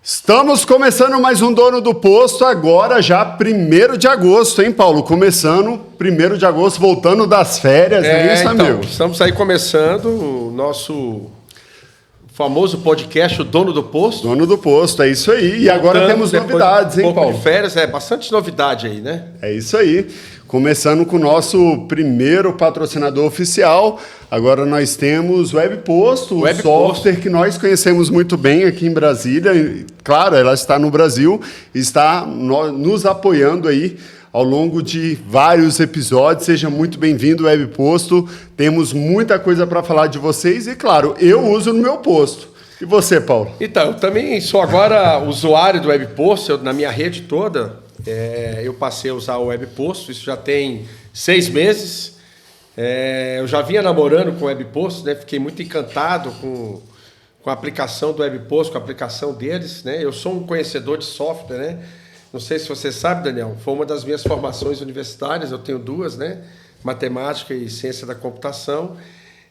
Estamos começando mais um Dono do Posto, agora já 1º de agosto, hein, Paulo? Começando 1º de agosto, voltando das férias, é isso, então, amigo? Estamos aí começando o nosso famoso podcast, o Dono do Posto. Dono do Posto, é isso aí. E agora temos novidades, hein, Paulo? De férias, bastante novidade aí, né? É isso aí. Começando com o nosso primeiro patrocinador oficial, agora nós temos o WebPosto, o software que nós conhecemos muito bem aqui em Brasília. Claro, ela está no Brasil, está nos apoiando aí ao longo de vários episódios. Seja muito bem-vindo, WebPosto. Temos muita coisa para falar de vocês e, claro, eu uso no meu posto. E você, Paulo? Então, eu também sou agora usuário do WebPosto, na minha rede toda. Eu passei a usar o WebPosto, isso já tem 6 meses. Eu já vinha namorando com o WebPosto, né? Fiquei muito encantado com a aplicação do WebPosto, com a aplicação deles, né? Eu sou um conhecedor de software, né? Não sei se você sabe, Daniel, foi uma das minhas formações universitárias, eu tenho 2, né? Matemática e ciência da computação.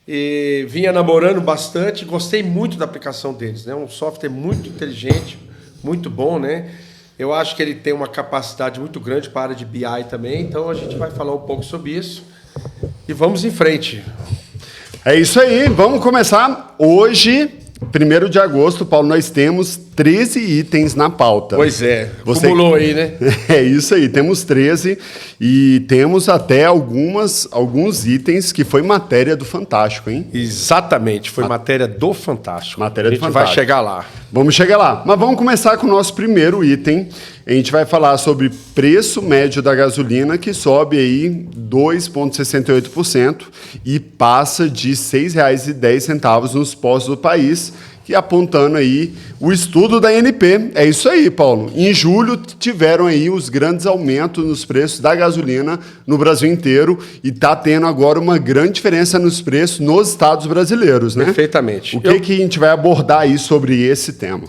E vinha namorando bastante, gostei muito da aplicação deles, né? Um software muito inteligente, muito bom, né? Eu acho que ele tem uma capacidade muito grande para a área de BI também, então a gente vai falar um pouco sobre isso e vamos em frente. É isso aí, vamos começar hoje, 1º de agosto, Paulo, nós temos 13 itens na pauta. Pois é, acumulou aí, né? É isso aí, temos 13 e temos até alguns itens que foi matéria do Fantástico, hein? Exatamente, foi matéria do Fantástico. Matéria do Fantástico. A gente vai chegar lá. Vamos chegar lá, mas vamos começar com o nosso primeiro item. A gente vai falar sobre preço médio da gasolina, que sobe aí 2,68% e passa de R$ 6,10 nos postos do país, que apontando aí o estudo da ANP. É isso aí, Paulo. Em julho tiveram aí os grandes aumentos nos preços da gasolina no Brasil inteiro e está tendo agora uma grande diferença nos preços nos estados brasileiros, né? Perfeitamente. O que a gente vai abordar aí sobre esse tema?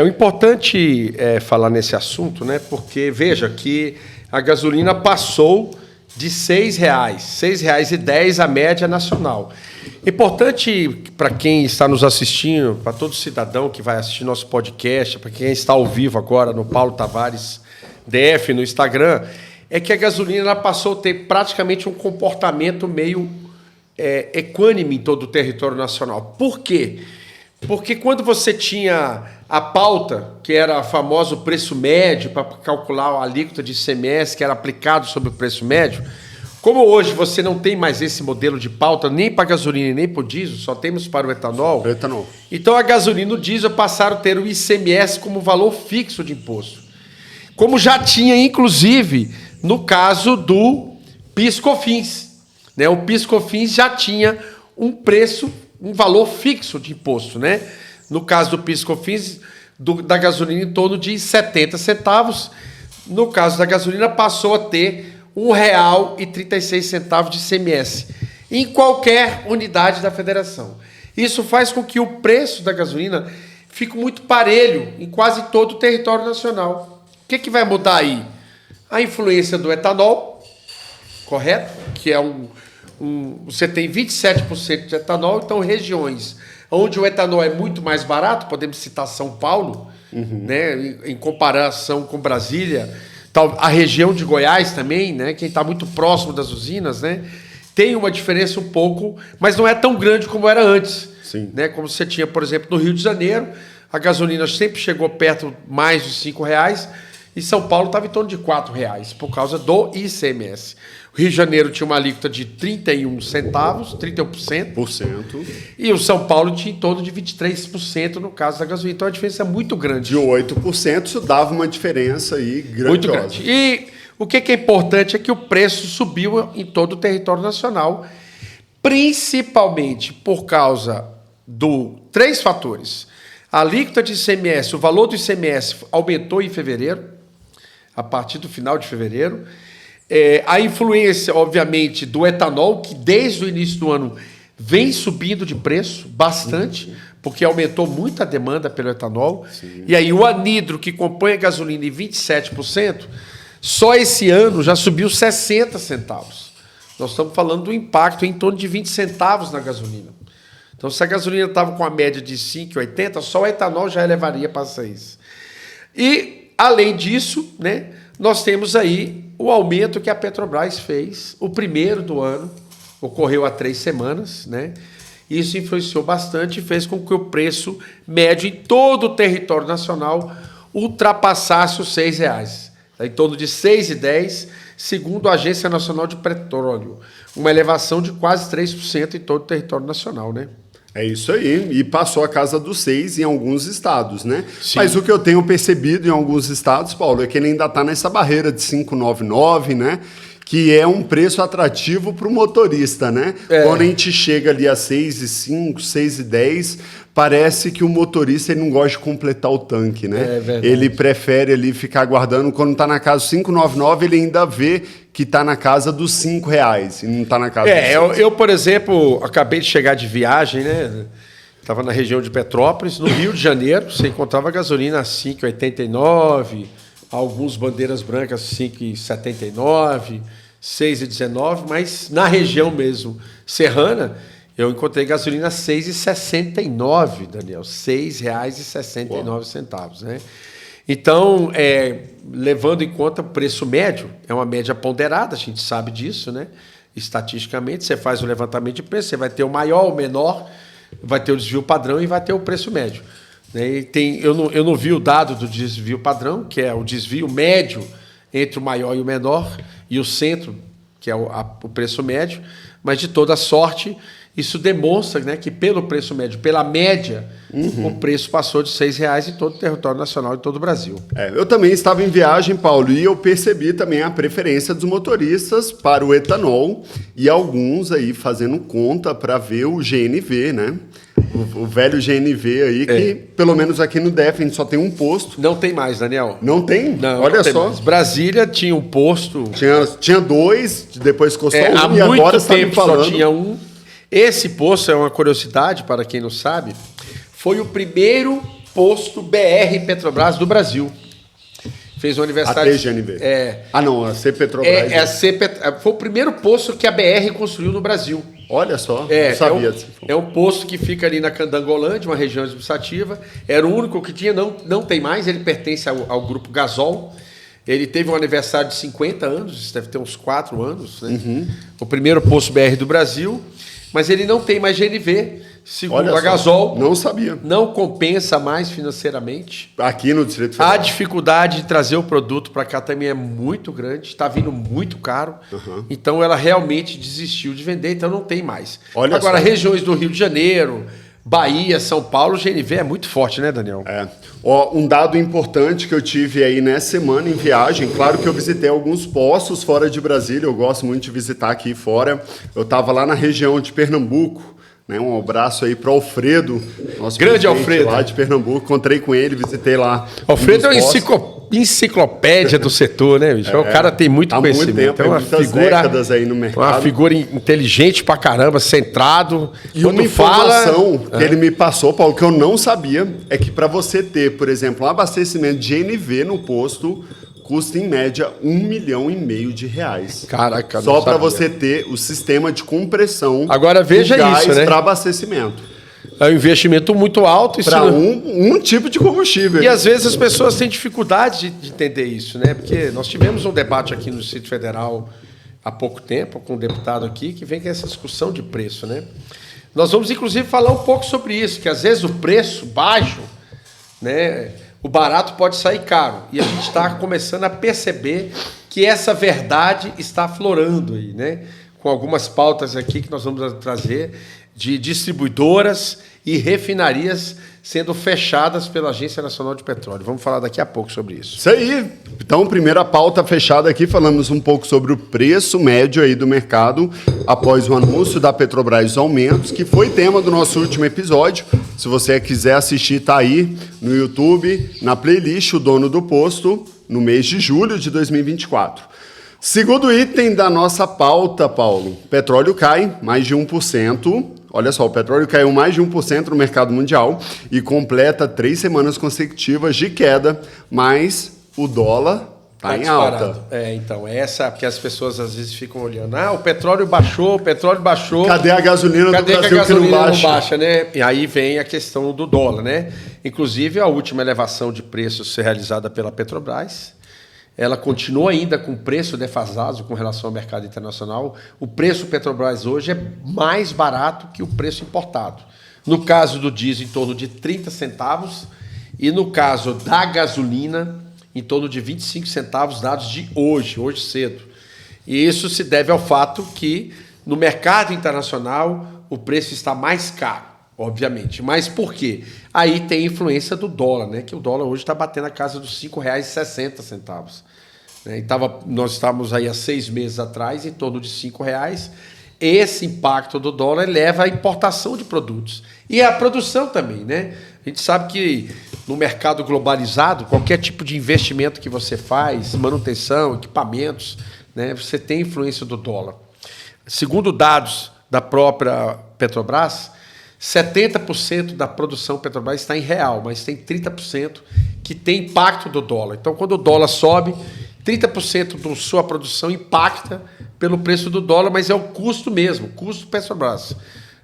O importante é falar nesse assunto, né? Porque veja que a gasolina passou de R$ 6,00, R$ 6,10 a média nacional. Importante para quem está nos assistindo, para todo cidadão que vai assistir nosso podcast, para quem está ao vivo agora no Paulo Tavares DF no Instagram, é que a gasolina passou a ter praticamente um comportamento meio equânime em todo o território nacional. Por quê? Porque quando você tinha a pauta, que era o famoso preço médio, para calcular a alíquota de ICMS que era aplicado sobre o preço médio, como hoje você não tem mais esse modelo de pauta, nem para a gasolina nem para o diesel, só temos para o etanol. Então a gasolina e o diesel passaram a ter o ICMS como valor fixo de imposto. Como já tinha, inclusive, no caso do PIS/COFINS. Né? O PIS/COFINS já tinha um preço, um valor fixo de imposto, né? No caso do PIS/COFINS, da gasolina em torno de 70 centavos. No caso da gasolina, passou a ter R$ 1,36 de ICMS em qualquer unidade da federação. Isso faz com que o preço da gasolina fique muito parelho em quase todo o território nacional. O que vai mudar aí? A influência do etanol, correto? Que é você tem 27% de etanol, então regiões onde o etanol é muito mais barato, podemos citar São Paulo, né, em comparação com Brasília, a região de Goiás também, né, quem está muito próximo das usinas, né, tem uma diferença um pouco, mas não é tão grande como era antes. Sim. Né, como você tinha, por exemplo, no Rio de Janeiro, a gasolina sempre chegou perto mais de R$ 5,00, e São Paulo estava em torno de R$ 4,00, por causa do ICMS. O Rio de Janeiro tinha uma alíquota de 31 centavos, 31%. E o São Paulo tinha em torno de 23% no caso da gasolina. Então a diferença é muito grande. De 8%, isso dava uma diferença aí grandiosa. Muito grande. E o que é importante é que o preço subiu em todo o território nacional, principalmente por causa de 3 fatores. A alíquota de ICMS, o valor do ICMS aumentou em fevereiro, a partir do final de fevereiro. A influência, obviamente, do etanol, que desde o início do ano vem subindo de preço bastante, porque aumentou muito a demanda pelo etanol. Sim. E aí o anidro, que compõe a gasolina em 27%, só esse ano já subiu 60 centavos. Nós estamos falando do impacto em torno de 20 centavos na gasolina. Então, se a gasolina estava com a média de 5,80, só o etanol já elevaria para 6. E, além disso, né, nós temos aí o aumento que a Petrobras fez, o primeiro do ano, ocorreu há 3 semanas, né? Isso influenciou bastante e fez com que o preço médio em todo o território nacional ultrapassasse os R$6. Em torno de 6,10, segundo a Agência Nacional de Petróleo. Uma elevação de quase 3% em todo o território nacional, né? É isso aí, e passou a casa dos 6 em alguns estados, né? Sim. Mas o que eu tenho percebido em alguns estados, Paulo, é que ele ainda está nessa barreira de 5,99, né? Que é um preço atrativo para o motorista, né? Quando a gente chega ali a 6,05, 6,10, parece que o motorista ele não gosta de completar o tanque, né? É verdade. Ele prefere ali ficar aguardando. Quando está na casa 5,99, ele ainda vê que está na casa dos R$5 e não está na casa dos eu, por exemplo, acabei de chegar de viagem, né? Estava na região de Petrópolis, no Rio de Janeiro, você encontrava gasolina a 5,89, alguns bandeiras brancas 5,79, 6,19, mas na região mesmo serrana, eu encontrei gasolina a 6,69, Daniel, R$6,69, né? Então, levando em conta o preço médio, é uma média ponderada, a gente sabe disso, né? Estatisticamente, você faz o levantamento de preço, você vai ter o maior ou o menor, vai ter o desvio padrão e vai ter o preço médio. E eu não vi o dado do desvio padrão, que é o desvio médio entre o maior e o menor, e o centro, que é o preço médio, mas de toda sorte, isso demonstra, né, que pelo preço médio, pela média, o preço passou de R$6 em todo o território nacional e todo o Brasil. Eu também estava em viagem, Paulo, e eu percebi também a preferência dos motoristas para o etanol e alguns aí fazendo conta para ver o GNV, né? O velho GNV aí, que pelo menos aqui no DF a gente só tem um posto. Não tem mais, Daniel. Não tem? Não, olha não tem só. Mais. Brasília tinha um posto. Tinha 2, depois custou 1 há e agora muito está me tempo falando. só tinha um. Esse posto é uma curiosidade, para quem não sabe, foi o primeiro posto BR Petrobras do Brasil. Fez um aniversário. A TGNV. Ah, não, a C Petrobras. Foi o primeiro posto que a BR construiu no Brasil. Olha só, não sabia. É um posto que fica ali na Candangolândia, uma região administrativa. Era o único que tinha, não tem mais, ele pertence ao grupo Gasol. Ele teve um aniversário de 50 anos, isso deve ter uns 4 anos, né? O primeiro posto BR do Brasil, mas ele não tem mais GNV, segundo a Gasol. Não sabia. Não compensa mais financeiramente. Aqui no Distrito Federal. A dificuldade de trazer o produto para cá também é muito grande, está vindo muito caro. Então ela realmente desistiu de vender, então não tem mais. Agora, regiões do Rio de Janeiro, Bahia, São Paulo, o GNV é muito forte, né, Daniel? Um dado importante que eu tive aí nessa semana em viagem, claro que eu visitei alguns postos fora de Brasília, eu gosto muito de visitar aqui fora. Eu estava lá na região de Pernambuco, né, um abraço aí para o Alfredo, nosso grande Alfredo lá de Pernambuco. Encontrei com ele, visitei lá. Alfredo é uma enciclopédia do setor, né, bicho? O cara tem muito conhecimento. Muito tempo, é uma figura, décadas aí no mercado. Uma figura inteligente pra caramba, centrado. E uma informação que ele me passou, Paulo, que eu não sabia, é que para você ter, por exemplo, um abastecimento de GNV no posto, custa em média R$1,5 milhão de. Caraca, só para você ter o sistema de compressão. Agora veja do gás isso, né? Para abastecimento. É um investimento muito alto. Para um tipo de combustível. E às vezes as pessoas têm dificuldade de entender isso, né? Porque nós tivemos um debate aqui no Distrito Federal há pouco tempo, com um deputado aqui, que vem com essa discussão de preço, né? Nós vamos, inclusive, falar um pouco sobre isso, que às vezes o preço baixo, né? O barato pode sair caro. E a gente está começando a perceber que essa verdade está aflorando aí, né? Com algumas pautas aqui que nós vamos trazer de distribuidoras e refinarias sendo fechadas pela Agência Nacional de Petróleo. Vamos falar daqui a pouco sobre isso. Isso aí. Então, primeira pauta fechada aqui, falamos um pouco sobre o preço médio aí do mercado após o anúncio da Petrobras dos aumentos, que foi tema do nosso último episódio. Se você quiser assistir, tá aí no YouTube, na playlist O Dono do Posto, no mês de julho de 2024. Segundo item da nossa pauta, Paulo, petróleo cai mais de 1%. Olha só, o petróleo caiu mais de 1% no mercado mundial e completa 3 semanas consecutivas de queda, mas o dólar Está em alta. Então, porque as pessoas às vezes ficam olhando, o petróleo baixou. Cadê a gasolina do Brasil que a gasolina não não baixa, né? E aí vem a questão do dólar, né? Inclusive, a última elevação de preços realizada pela Petrobras, ela continua ainda com preço defasado com relação ao mercado internacional. O preço Petrobras hoje é mais barato que o preço importado. No caso do diesel, em torno de 30 centavos, e no caso da gasolina, em torno de 25 centavos, dados de hoje cedo. E isso se deve ao fato que, no mercado internacional, o preço está mais caro, obviamente. Mas por quê? Aí tem a influência do dólar, né? Que o dólar hoje está batendo a casa dos R$ 5,60. Né? Nós estávamos aí há 6 meses atrás, em torno de R$ 5,00. Esse impacto do dólar leva à importação de produtos. E à produção também, né? A gente sabe que no mercado globalizado, qualquer tipo de investimento que você faz, manutenção, equipamentos, né, você tem influência do dólar. Segundo dados da própria Petrobras, 70% da produção Petrobras está em real, mas tem 30% que tem impacto do dólar. Então, quando o dólar sobe, 30% da sua produção impacta pelo preço do dólar, mas é o custo mesmo, o custo Petrobras.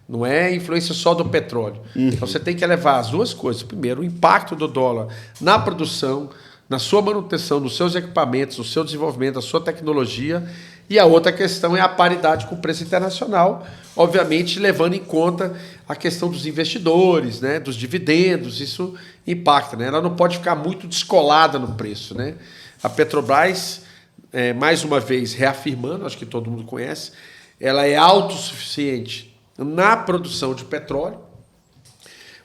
Não é influência só do petróleo. Então, você tem que levar as duas coisas. Primeiro, o impacto do dólar na produção, na sua manutenção, nos seus equipamentos, no seu desenvolvimento, na sua tecnologia. E a outra questão é a paridade com o preço internacional, obviamente levando em conta a questão dos investidores, né, dos dividendos. Isso impacta, né? Ela não pode ficar muito descolada no preço, né? A Petrobras, mais uma vez, reafirmando, acho que todo mundo conhece, ela é autossuficiente na produção de petróleo.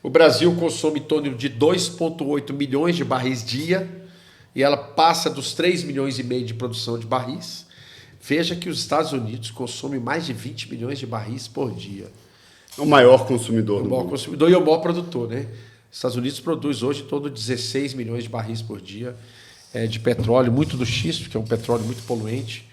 O Brasil consome em torno de 2,8 milhões de barris dia e ela passa dos 3,5 milhões de produção de barris. Veja que os Estados Unidos consomem mais de 20 milhões de barris por dia. O maior consumidor do mundo. O maior consumidor e o maior produtor, né? Os Estados Unidos produz hoje em torno de 16 milhões de barris por dia de petróleo, muito do xisto, que é um petróleo muito poluente.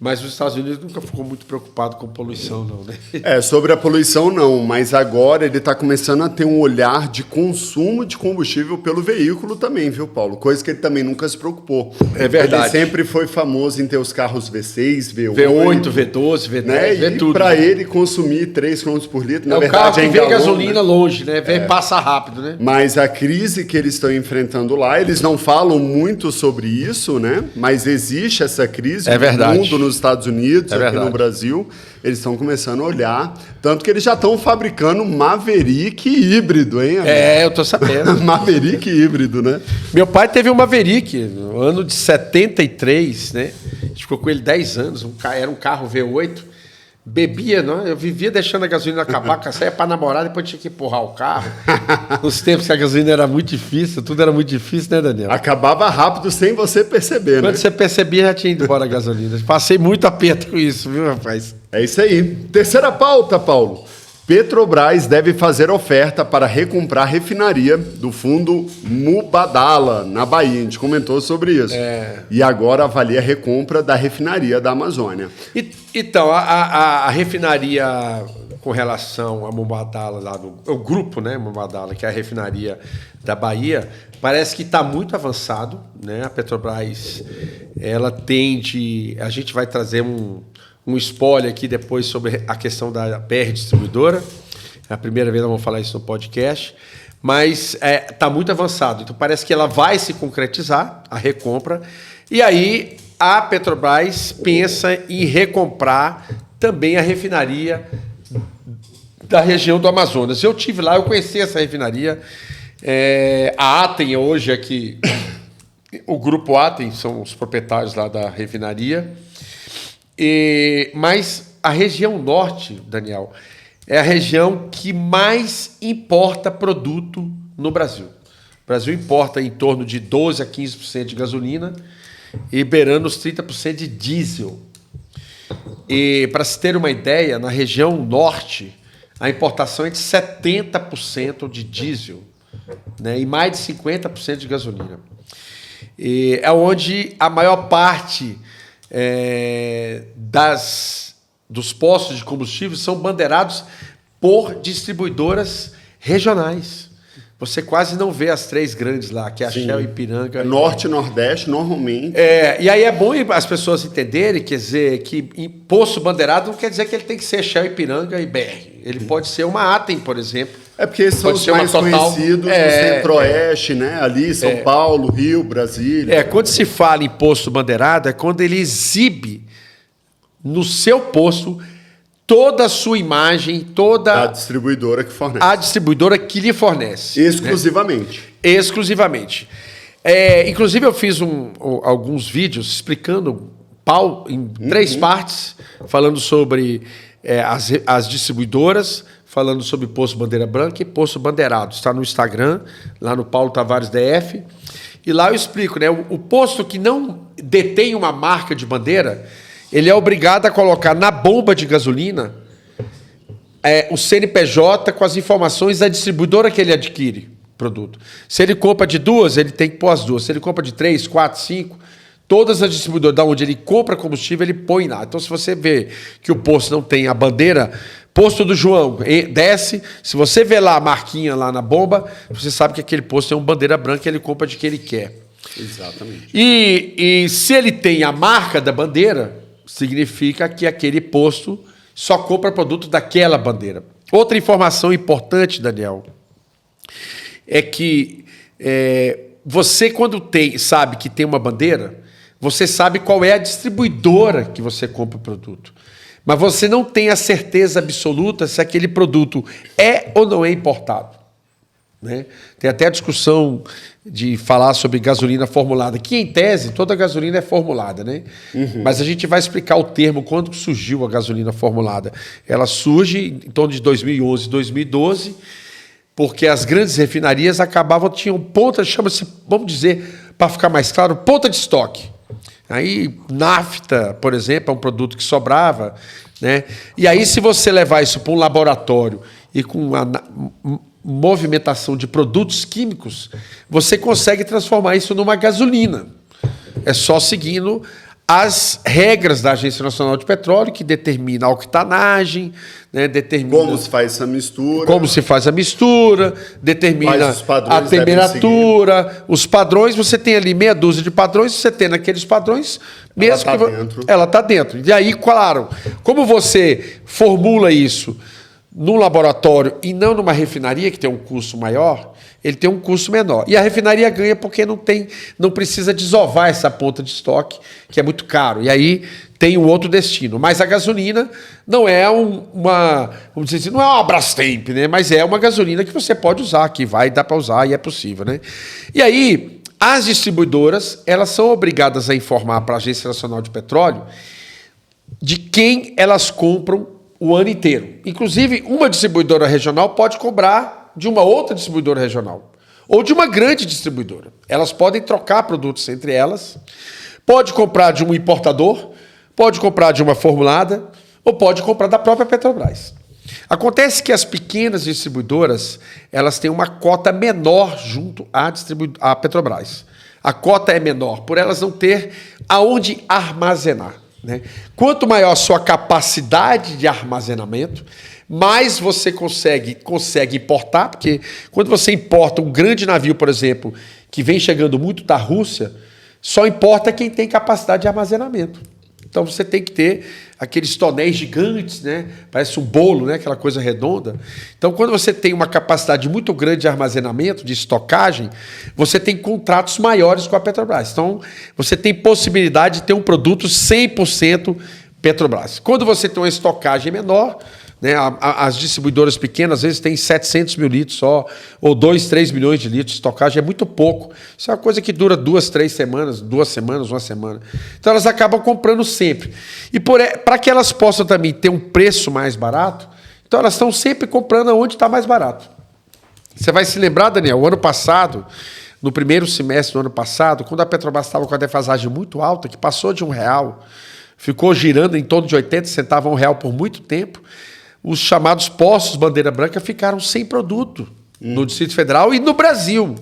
Mas os Estados Unidos nunca ficou muito preocupado com poluição, não, né? Sobre a poluição não, mas agora ele está começando a ter um olhar de consumo de combustível pelo veículo também, viu, Paulo? Coisa que ele também nunca se preocupou. É verdade. Ele sempre foi famoso em ter os carros V6, V8, V12, V10, né? V tudo. E para ele consumir 3 km por litro, na verdade, o carro que vê gasolina, né? longe, né? Passa rápido, né? Mas a crise que eles estão enfrentando lá, eles não falam muito sobre isso, né? Mas existe essa crise no mundo, nos Estados Unidos, aqui no Brasil, eles estão começando a olhar, tanto que eles já estão fabricando Maverick híbrido, hein, amigo? Eu tô sabendo. Maverick híbrido, né? Meu pai teve um Maverick no ano de 73, né? A gente ficou com ele 10 anos, era um carro V8, bebia, não? Eu vivia deixando a gasolina acabar, saía para namorar, depois tinha que empurrar o carro. Nos tempos que a gasolina era muito difícil, tudo era muito difícil, né, Daniel? Acabava rápido sem você perceber, Quando né? você percebia, já tinha ido embora a gasolina. Passei muito aperto com isso, viu, rapaz? É isso aí. Terceira pauta, Paulo. Petrobras deve fazer oferta para recomprar a refinaria do fundo Mubadala, na Bahia. A gente comentou sobre isso. E agora avalia a recompra da refinaria da Amazônia. Então, a refinaria com relação a Mubadala, o grupo, né, Mubadala, que é a refinaria da Bahia, parece que está muito avançado, né? A Petrobras, ela tende... A gente vai trazer um spoiler aqui depois sobre a questão da BR Distribuidora. É a primeira vez que nós vamos falar isso no podcast. Mas está muito avançado. Então, parece que ela vai se concretizar, a recompra. E aí, a Petrobras pensa em recomprar também a refinaria da região do Amazonas. Eu tive lá, eu conheci essa refinaria. A Atem hoje é que... O grupo Atem são os proprietários lá da refinaria. Mas a região norte, Daniel, é a região que mais importa produto no Brasil. O Brasil importa em torno de 12% a 15% de gasolina e beirando os 30% de diesel. E, para se ter uma ideia, na região norte, a importação é de 70% de diesel, né, e mais de 50% de gasolina. E é onde a maior parte... dos postos de combustível são bandeirados por distribuidoras regionais. você quase não vê as 3 grandes lá, que é a Shell, Ipiranga... Norte e Nordeste, normalmente. E aí é bom as pessoas entenderem, quer dizer, que posto bandeirado não quer dizer que ele tem que ser Shell, Ipiranga e BR. Ele pode ser uma Atem, por exemplo. É porque esses são os mais conhecidos do Centro-Oeste, né? Ali, São Paulo, Rio, Brasília. Quando se fala em posto bandeirado, é quando ele exibe no seu posto toda a sua imagem, toda... A distribuidora que fornece. A distribuidora que lhe fornece. Exclusivamente. Né? Exclusivamente. Inclusive, eu fiz alguns vídeos explicando em 3 partes, falando sobre as distribuidoras, falando sobre posto bandeira branca e posto bandeirado. Está no Instagram, lá no Paulo Tavares DF. E lá eu explico, né? O posto que não detém uma marca de bandeira, ele é obrigado a colocar na bomba de gasolina o CNPJ com as informações da distribuidora que ele adquire produto. Se ele compra de 2, ele tem que pôr as 2. Se ele compra de 3, 4, 5, todas as distribuidoras da onde ele compra combustível, ele põe lá. Então, se você vê que o posto não tem a bandeira, posto do João, desce, se você vê lá a marquinha lá na bomba, você sabe que aquele posto tem uma bandeira branca e ele compra de que ele quer. Exatamente. E se ele tem a marca da bandeira, significa que aquele posto só compra produto daquela bandeira. Outra informação importante, Daniel, é que você, quando sabe que tem uma bandeira, você sabe qual é a distribuidora que você compra o produto. Mas você não tem a certeza absoluta se aquele produto é ou não é importado. Né? Tem até a discussão de falar sobre gasolina formulada, que em tese toda gasolina é formulada, né? Mas a gente vai explicar o termo, quando surgiu a gasolina formulada. Ela surge em torno de 2011, 2012, porque as grandes refinarias tinham ponta, chama-se, vamos dizer, para ficar mais claro, ponta de estoque. Aí, nafta, por exemplo, é um produto que sobrava, né? E aí, se você levar isso para um laboratório e com a movimentação de produtos químicos, você consegue transformar isso numa gasolina. É só seguindo as regras da Agência Nacional de Petróleo, que determina a octanagem, né, determina como se faz essa mistura. Como se faz a mistura, determina a temperatura, os padrões. Você tem ali meia dúzia de padrões, você tem naqueles padrões, mesmo ela está dentro. E aí, claro, como você formula isso num laboratório e não numa refinaria, que tem um custo maior, ele tem um custo menor. E a refinaria ganha porque não precisa desovar essa ponta de estoque, que é muito caro. E aí tem um outro destino. Mas a gasolina não é vamos dizer assim, não é uma Brastemp, né? Mas é uma gasolina que você pode usar, que dá para usar e é possível, né? E aí, as distribuidoras, elas são obrigadas a informar para a Agência Nacional de Petróleo de quem elas compram o ano inteiro. Inclusive, uma distribuidora regional pode cobrar de uma outra distribuidora regional ou de uma grande distribuidora. Elas podem trocar produtos entre elas, pode comprar de um importador, pode comprar de uma formulada ou pode comprar da própria Petrobras. Acontece que as pequenas distribuidoras, elas têm uma cota menor junto à Petrobras. A cota é menor por elas não ter aonde armazenar. Né? Quanto maior a sua capacidade de armazenamento, mais você consegue importar, porque quando você importa um grande navio, por exemplo, que vem chegando muito da Rússia, só importa quem tem capacidade de armazenamento. Então você tem que ter aqueles tonéis gigantes, né? Parece um bolo, né? Aquela coisa redonda. Então, quando você tem uma capacidade muito grande de armazenamento, de estocagem, você tem contratos maiores com a Petrobras. Então, você tem possibilidade de ter um produto 100% Petrobras. Quando você tem uma estocagem menor, né, as distribuidoras pequenas, às vezes, têm 700 mil litros só, ou 2, 3 milhões de litros de estocagem, é muito pouco. Isso é uma coisa que dura 2, 3 semanas, 2 semanas, 1 semana. Então, elas acabam comprando sempre. E para que elas possam também ter um preço mais barato, então elas estão sempre comprando onde está mais barato. Você vai se lembrar, Daniel, o ano passado, no primeiro semestre do ano passado, quando a Petrobras estava com a defasagem muito alta, que passou de R$1, ficou girando em torno de 80 centavos a R$1 por muito tempo, os chamados postos bandeira branca ficaram sem produto no Distrito Federal e no Brasil.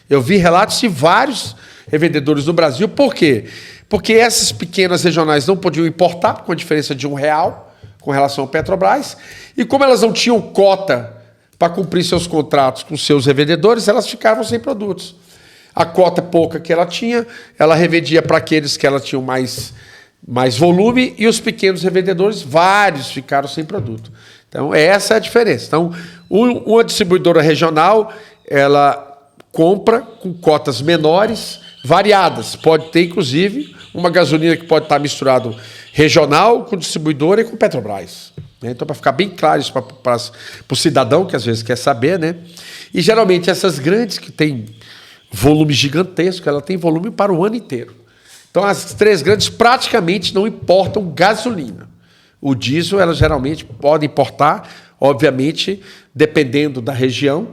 Eu vi relatos de vários revendedores no Brasil. Por quê? Porque essas pequenas regionais não podiam importar com a diferença de R$1 com relação ao Petrobras. E como elas não tinham cota para cumprir seus contratos com seus revendedores, elas ficavam sem produtos. A cota pouca que ela tinha, ela revendia para aqueles que ela tinha mais volume, e os pequenos revendedores, vários, ficaram sem produto. Então, essa é a diferença. Então, uma distribuidora regional, ela compra com cotas menores, variadas. Pode ter, inclusive, uma gasolina que pode estar misturado regional com distribuidora e com Petrobras. Então, para ficar bem claro isso para o cidadão, que às vezes quer saber, né? E, geralmente, essas grandes que têm volume gigantesco, ela tem volume para o ano inteiro. Então, as três grandes praticamente não importam gasolina. O diesel, elas geralmente podem importar, obviamente, dependendo da região.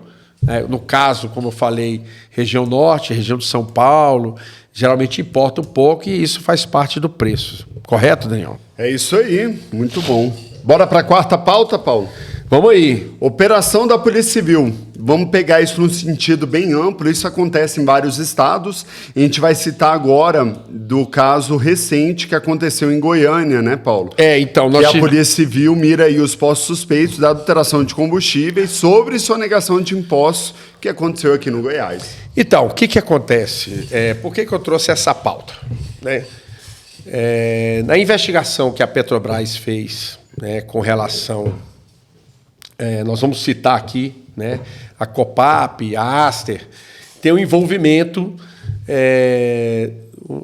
No caso, como eu falei, região norte, região de São Paulo, geralmente importa um pouco e isso faz parte do preço. Correto, Daniel? É isso aí, muito bom. Bora para a quarta pauta, Paulo? Vamos aí. Operação da Polícia Civil. Vamos pegar isso num sentido bem amplo. Isso acontece em vários estados. A gente vai citar agora do caso recente que aconteceu em Goiânia, né, Paulo? Então... a Polícia Civil mira aí os postos suspeitos da adulteração de combustíveis sobre sonegação de impostos que aconteceu aqui no Goiás. Então, o que acontece? Por que eu trouxe essa pauta? Na investigação que a Petrobras fez, com relação... nós vamos citar aqui, né, a Copap, a Aster, tem um envolvimento,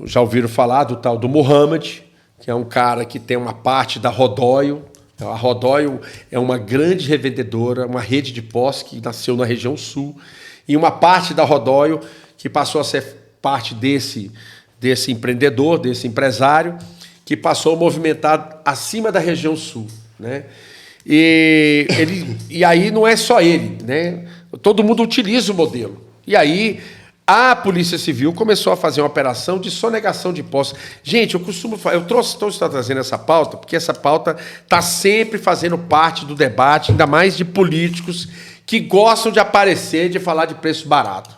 já ouviram falar do tal do Mohamed, que é um cara que tem uma parte da Rodóio. A Rodóio é uma grande revendedora, uma rede de postos que nasceu na região sul, e uma parte da Rodóio que passou a ser parte desse empreendedor, desse empresário, que passou a movimentar acima da região sul, né? E aí não é só ele, né? Todo mundo utiliza o modelo. E aí a Polícia Civil começou a fazer uma operação de sonegação de impostos. Gente, estou trazendo essa pauta porque essa pauta está sempre fazendo parte do debate, ainda mais de políticos que gostam de aparecer, de falar de preço barato,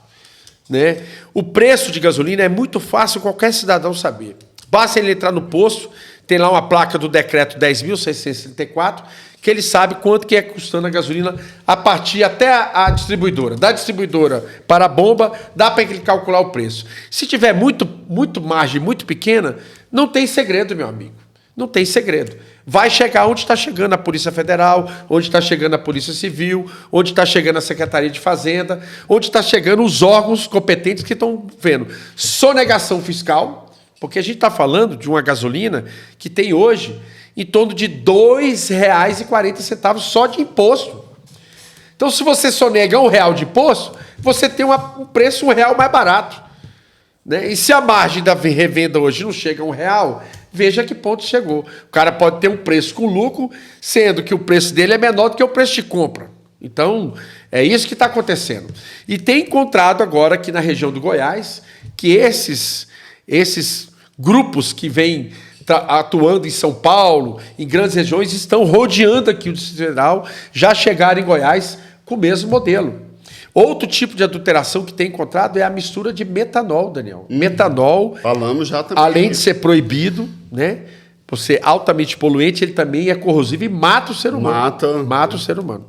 né? O preço de gasolina é muito fácil qualquer cidadão saber. Basta ele entrar no posto, tem lá uma placa do decreto 10.634, que ele sabe quanto que é custando a gasolina a partir até a distribuidora. Da distribuidora para a bomba, dá para ele calcular o preço. Se tiver muito margem, muito pequena, não tem segredo, meu amigo. Não tem segredo. Vai chegar onde está chegando a Polícia Federal, onde está chegando a Polícia Civil, onde está chegando a Secretaria de Fazenda, onde está chegando os órgãos competentes que estão vendo. Sonegação fiscal, porque a gente está falando de uma gasolina que tem hoje em torno de R$ 2,40 só de imposto. Então, se você sonega R$1 de imposto, você tem um preço R$1 mais barato, né? E se a margem da revenda hoje não chega a R$1, veja que ponto chegou. O cara pode ter um preço com lucro, sendo que o preço dele é menor do que o preço de compra. Então, é isso que está acontecendo. E tem encontrado agora aqui na região do Goiás que esses grupos que vêm atuando em São Paulo, em grandes regiões, estão rodeando aqui o Distrito Federal, já chegaram em Goiás com o mesmo modelo. Outro tipo de adulteração que tem encontrado é a mistura de metanol, Daniel. Metanol, falamos já também, além de ser proibido, né, por ser altamente poluente, ele também é corrosivo e mata o ser humano. Mata o ser humano.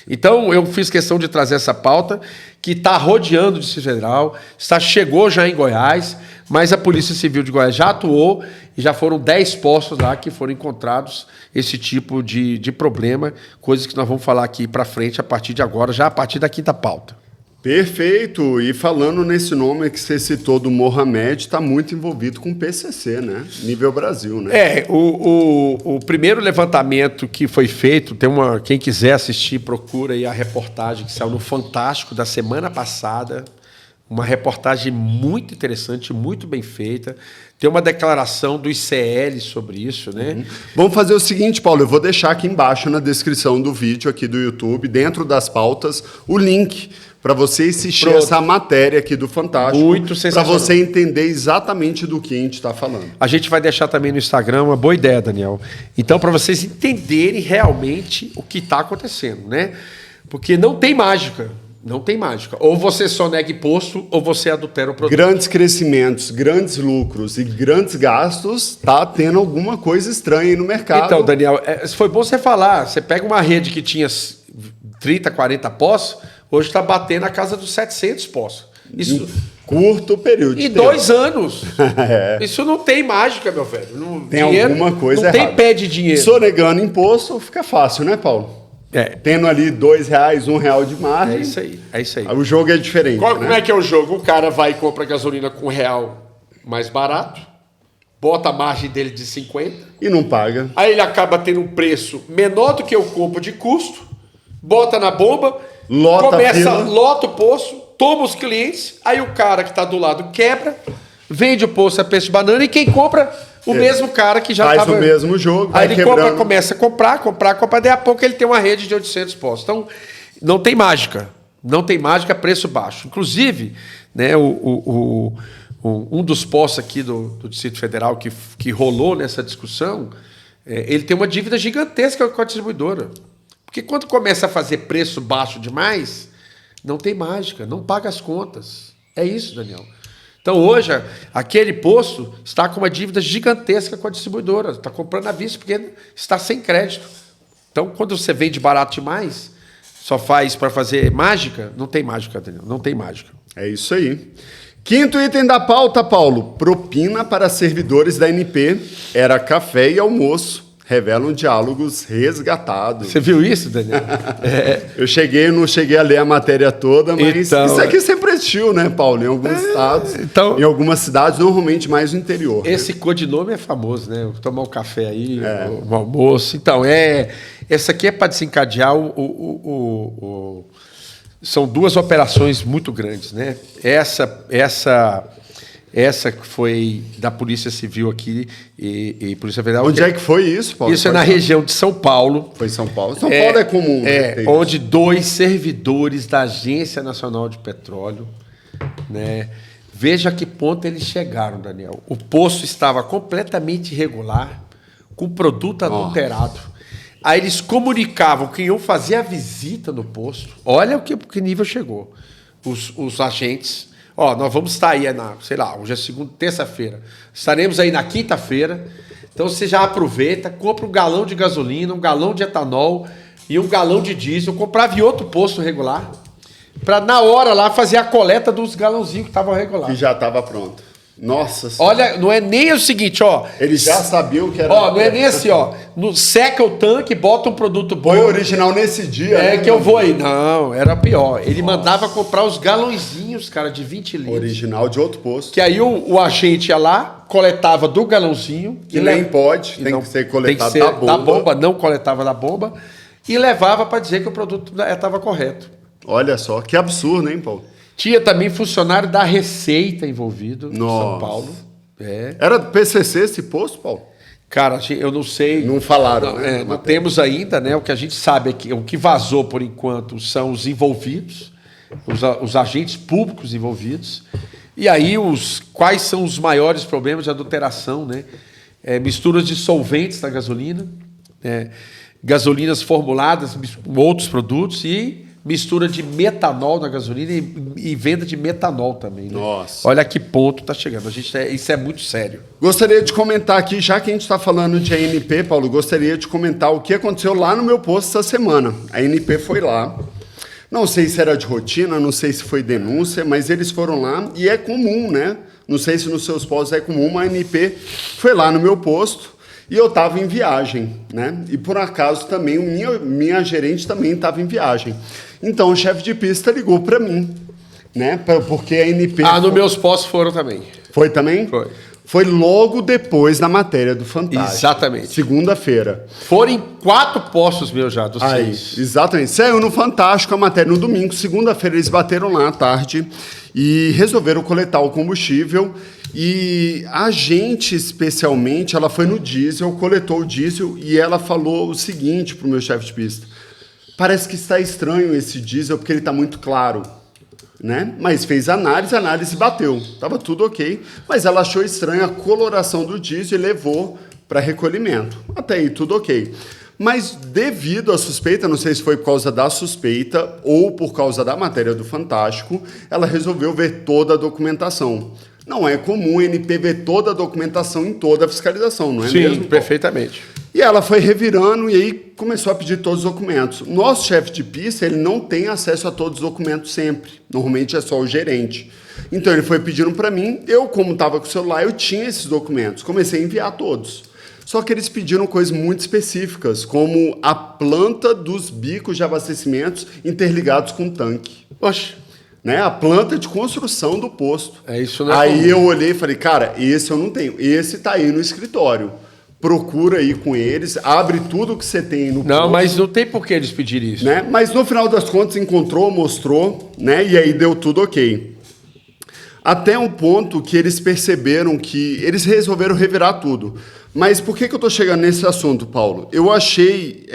Então, eu fiz questão de trazer essa pauta que está rodeando o Distrito Federal, chegou já em Goiás, mas a Polícia Civil de Goiás já atuou e já foram 10 postos lá que foram encontrados esse tipo de problema, coisas que nós vamos falar aqui para frente a partir de agora, já a partir da quinta pauta. Perfeito. E falando nesse nome que você citou do Mohamed, está muito envolvido com o PCC, né? Nível Brasil, né? O primeiro levantamento que foi feito, quem quiser assistir, procura aí a reportagem que saiu no Fantástico da semana passada, uma reportagem muito interessante, muito bem feita. Tem uma declaração do ICL sobre isso, né? Vamos fazer o seguinte, Paulo, eu vou deixar aqui embaixo na descrição do vídeo aqui do YouTube, dentro das pautas, o link para você assistir essa matéria aqui do Fantástico. Muito sensacional. Para você entender exatamente do que a gente está falando. A gente vai deixar também no Instagram, uma boa ideia, Daniel. Então, para vocês entenderem realmente o que está acontecendo, né? Porque não tem mágica. Não tem mágica. Ou você sonega imposto, ou você adultera o produto. Grandes crescimentos, grandes lucros e grandes gastos, tá tendo alguma coisa estranha aí no mercado. Então, Daniel, foi bom você falar. Você pega uma rede que tinha 30, 40 postos, hoje está batendo na casa dos 700 postos. Isso, curto período de em tempo. 2 anos. Isso não tem mágica, meu velho. Tem alguma coisa errada. Não tem pé de dinheiro. Sonegando imposto fica fácil, né, Paulo? Tendo ali R$2, R$1 de margem. É isso aí. O jogo é diferente. Como é que é o jogo? O cara vai e compra gasolina com R$1 mais barato, bota a margem dele de 50. E não paga. Aí ele acaba tendo um preço menor do que o compro de custo, bota na bomba, lota o posto, toma os clientes, aí o cara que está do lado quebra, vende o posto a preço de banana e quem compra, o mesmo cara que já faz o mesmo jogo. Aí ele começa a comprar, daí a pouco ele tem uma rede de 800 postos. Então, não tem mágica. Não tem mágica, preço baixo. Inclusive, né, um dos postos aqui do Distrito Federal que rolou nessa discussão, ele tem uma dívida gigantesca com a distribuidora. Porque quando começa a fazer preço baixo demais, não tem mágica, não paga as contas. É isso, Daniel. Então, hoje, aquele posto está com uma dívida gigantesca com a distribuidora. Está comprando à vista porque está sem crédito. Então, quando você vende barato demais, só faz para fazer mágica, não tem mágica, Daniel. Não tem mágica. É isso aí. Quinto item da pauta, Paulo. Propina para servidores da ANP era café e almoço. Revelam diálogos resgatados. Você viu isso, Daniel? Eu não cheguei a ler a matéria toda, mas então, isso aqui sempre existiu, né, Paulo? Em alguns estados, em algumas cidades, normalmente mais no interior. Esse codinome é famoso, né? Tomar um café aí, um almoço. Então, essa aqui é para desencadear são 2 operações muito grandes, né? Essa que foi da Polícia Civil aqui e Polícia Federal. Onde é que foi isso, Paulo? Isso é na região de São Paulo. Foi em São Paulo? São Paulo é comum, né? Onde 2 servidores da Agência Nacional de Petróleo, né? Veja a que ponto eles chegaram, Daniel. O poço estava completamente irregular, com produto adulterado. Aí eles comunicavam que iam fazer a visita no posto. Olha o que nível chegou. Os agentes... nós vamos estar aí hoje é segunda, terça-feira. Estaremos aí na quinta-feira. Então você já aproveita, compra um galão de gasolina, um galão de etanol e um galão de diesel. Comprava em outro posto regular para na hora lá fazer a coleta dos galãozinhos que estavam regulares. Que já estava pronto. Nossa Senhora. Olha, não é nem o seguinte, Eles já sabiam que era... não é nem assim, seca o tanque, bota um produto bom. Foi original nesse dia. Que eu vou aí. Não, era pior. Ele mandava comprar os galãozinhos, cara, de 20 litros. Original de outro posto. Que aí o agente ia lá, coletava do galãozinho. Que nem pode, tem que ser coletado da bomba. Da bomba, não coletava da bomba. E levava para dizer que o produto estava correto. Olha só, que absurdo, hein, Paulo? Tinha também funcionário da Receita envolvido em São Paulo. Era do PCC esse posto, Paulo? Cara, eu não sei. Não falaram, não temos ainda, né? O que a gente sabe é que o que vazou por enquanto são os envolvidos, os agentes públicos envolvidos. E aí, quais são os maiores problemas de adulteração, né? Misturas de solventes na gasolina, gasolinas formuladas com outros produtos e mistura de metanol na gasolina e venda de metanol também. Né? Nossa. Olha a que ponto está chegando. Isso é muito sério. Gostaria de comentar aqui, já que a gente está falando de ANP, Paulo, gostaria de comentar o que aconteceu lá no meu posto essa semana. A ANP foi lá. Não sei se era de rotina, não sei se foi denúncia, mas eles foram lá e é comum, né? Não sei se nos seus postos é comum, mas a ANP foi lá no meu posto. E eu estava em viagem, né? E por acaso também, minha gerente também estava em viagem. Então o chefe de pista ligou para mim, né? Porque a ANP... nos meus postos foram também. Foi também? Foi. Foi logo depois da matéria do Fantástico. Exatamente. Segunda-feira. Foram em 4 postos meus já, dos 6. Exatamente. Saiu no Fantástico a matéria no domingo. Segunda-feira eles bateram lá à tarde e resolveram coletar o combustível. E a gente, especialmente, ela foi no diesel, coletou o diesel e ela falou o seguinte para o meu chefe de pista. Parece que está estranho esse diesel porque ele está muito claro. Né? Mas fez a análise bateu. Estava tudo ok. Mas ela achou estranha a coloração do diesel e levou para recolhimento. Até aí tudo ok. Mas devido à suspeita, não sei se foi por causa da suspeita ou por causa da matéria do Fantástico, ela resolveu ver toda a documentação. Não é comum a ANP ver toda a documentação em toda a fiscalização, não é mesmo? Sim, perfeitamente. E ela foi revirando e aí começou a pedir todos os documentos. Nosso chefe de pista, ele não tem acesso a todos os documentos sempre. Normalmente é só o gerente. Então ele foi pedindo para mim, eu como estava com o celular, eu tinha esses documentos. Comecei a enviar todos. Só que eles pediram coisas muito específicas, como a planta dos bicos de abastecimentos interligados com o tanque. Oxe. Né? A planta de construção do posto. Isso não é Aí comum. eu olhei e falei, cara, esse eu não tenho. Esse está aí no escritório. Procura aí com eles, abre tudo que você tem no Não, posto, mas não tem por que eles pedirem isso. né? Mas no final das contas encontrou, mostrou, né? E aí deu tudo ok. Até um ponto que eles perceberam que eles resolveram revirar tudo. Mas por que eu estou chegando nesse assunto, Paulo? Eu achei,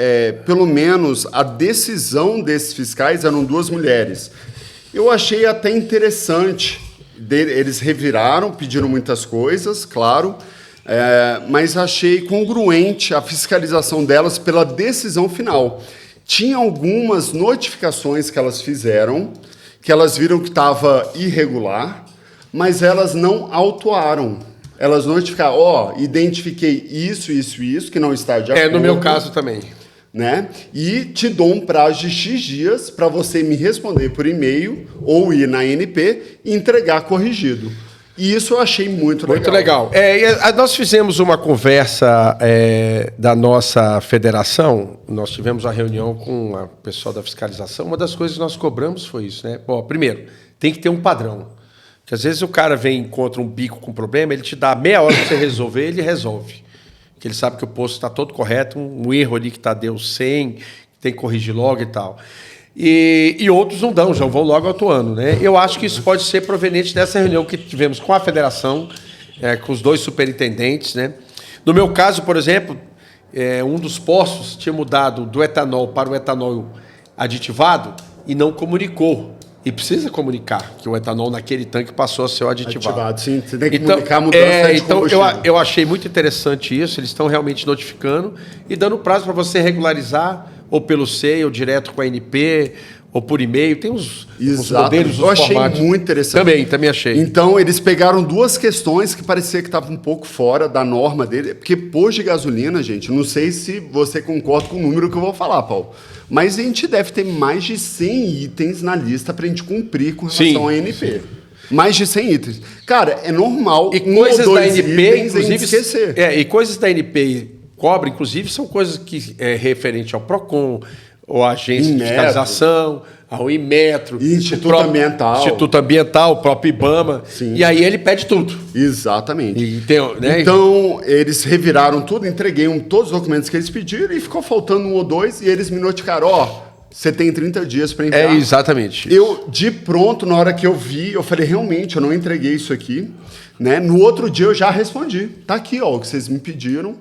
pelo menos, a decisão desses fiscais eram 2 mulheres. Eu achei até interessante. Eles reviraram, pediram muitas coisas, claro, mas achei congruente a fiscalização delas pela decisão final. Tinha algumas notificações que elas fizeram, que elas viram que estava irregular, mas elas não autuaram. Elas notificaram, identifiquei isso, que não está de acordo. No meu caso também. Né? E te dou um prazo de X dias para você me responder por e-mail ou ir na ANP e entregar corrigido. E isso eu achei muito legal. Muito legal. Nós fizemos uma conversa da nossa federação, nós tivemos uma reunião com o pessoal da fiscalização, uma das coisas que nós cobramos foi isso, né? Bom, primeiro, tem que ter um padrão. Porque às vezes o cara vem e encontra um bico com problema, ele te dá meia hora para você resolver, ele resolve. Porque ele sabe que o posto está todo correto, um erro ali que deu 100, tem que corrigir logo e tal. E outros não dão, já vão logo atuando, né? Eu acho que isso pode ser proveniente dessa reunião que tivemos com a federação, com os 2 superintendentes, né? No meu caso, por exemplo, um dos postos tinha mudado do etanol para o etanol aditivado e não comunicou. E precisa comunicar que o etanol naquele tanque passou a ser o aditivado. Sim, você tem que comunicar a mudança de combustível. Eu achei muito interessante isso, eles estão realmente notificando e dando prazo para você regularizar, ou pelo SEI, ou direto com a ANP, ou por e-mail. Tem uns modelos, eu achei muito interessante. Também achei. Então, eles pegaram 2 questões que parecia que estavam um pouco fora da norma dele, porque posto de gasolina, gente, não sei se você concorda com o número que eu vou falar, Paulo, mas a gente deve ter mais de 100 itens na lista para a gente cumprir com relação à ANP. Sim. Mais de 100 itens. Cara, é normal e coisas da ANP, inclusive, esquecer. E coisas da ANP cobra, inclusive, são coisas que é referente ao PROCON, ou à agência de fiscalização, ao Inmetro, Instituto Ambiental, o próprio IBAMA. Sim. E aí ele pede tudo. Exatamente. Né? Então, eles reviraram tudo, entreguei todos os documentos que eles pediram e ficou faltando 1 ou 2 e eles me notificaram, você tem 30 dias para enviar. Exatamente. Eu, de pronto, na hora que eu vi, eu falei, realmente, eu não entreguei isso aqui. Né? No outro dia eu já respondi. Tá aqui, o que vocês me pediram.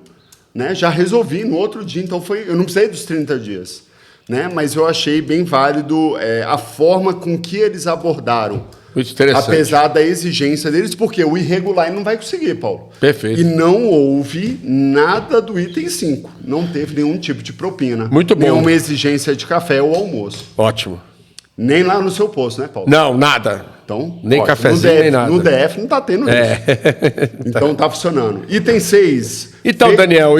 Né? Já resolvi no outro dia, então eu não precisei dos 30 dias. Né? Mas eu achei bem válido a forma com que eles abordaram. Muito interessante. Apesar da exigência deles, porque o irregular não vai conseguir, Paulo. Perfeito. E não houve nada do item 5. Não teve nenhum tipo de propina. Muito bom. Nenhuma exigência de café ou almoço. Ótimo. Nem lá no seu posto, né, Paulo? Não, nada. Então, nem cafezinho, nem nada. No DF não está tendo isso. Então está funcionando. Item 6. Então, Daniel,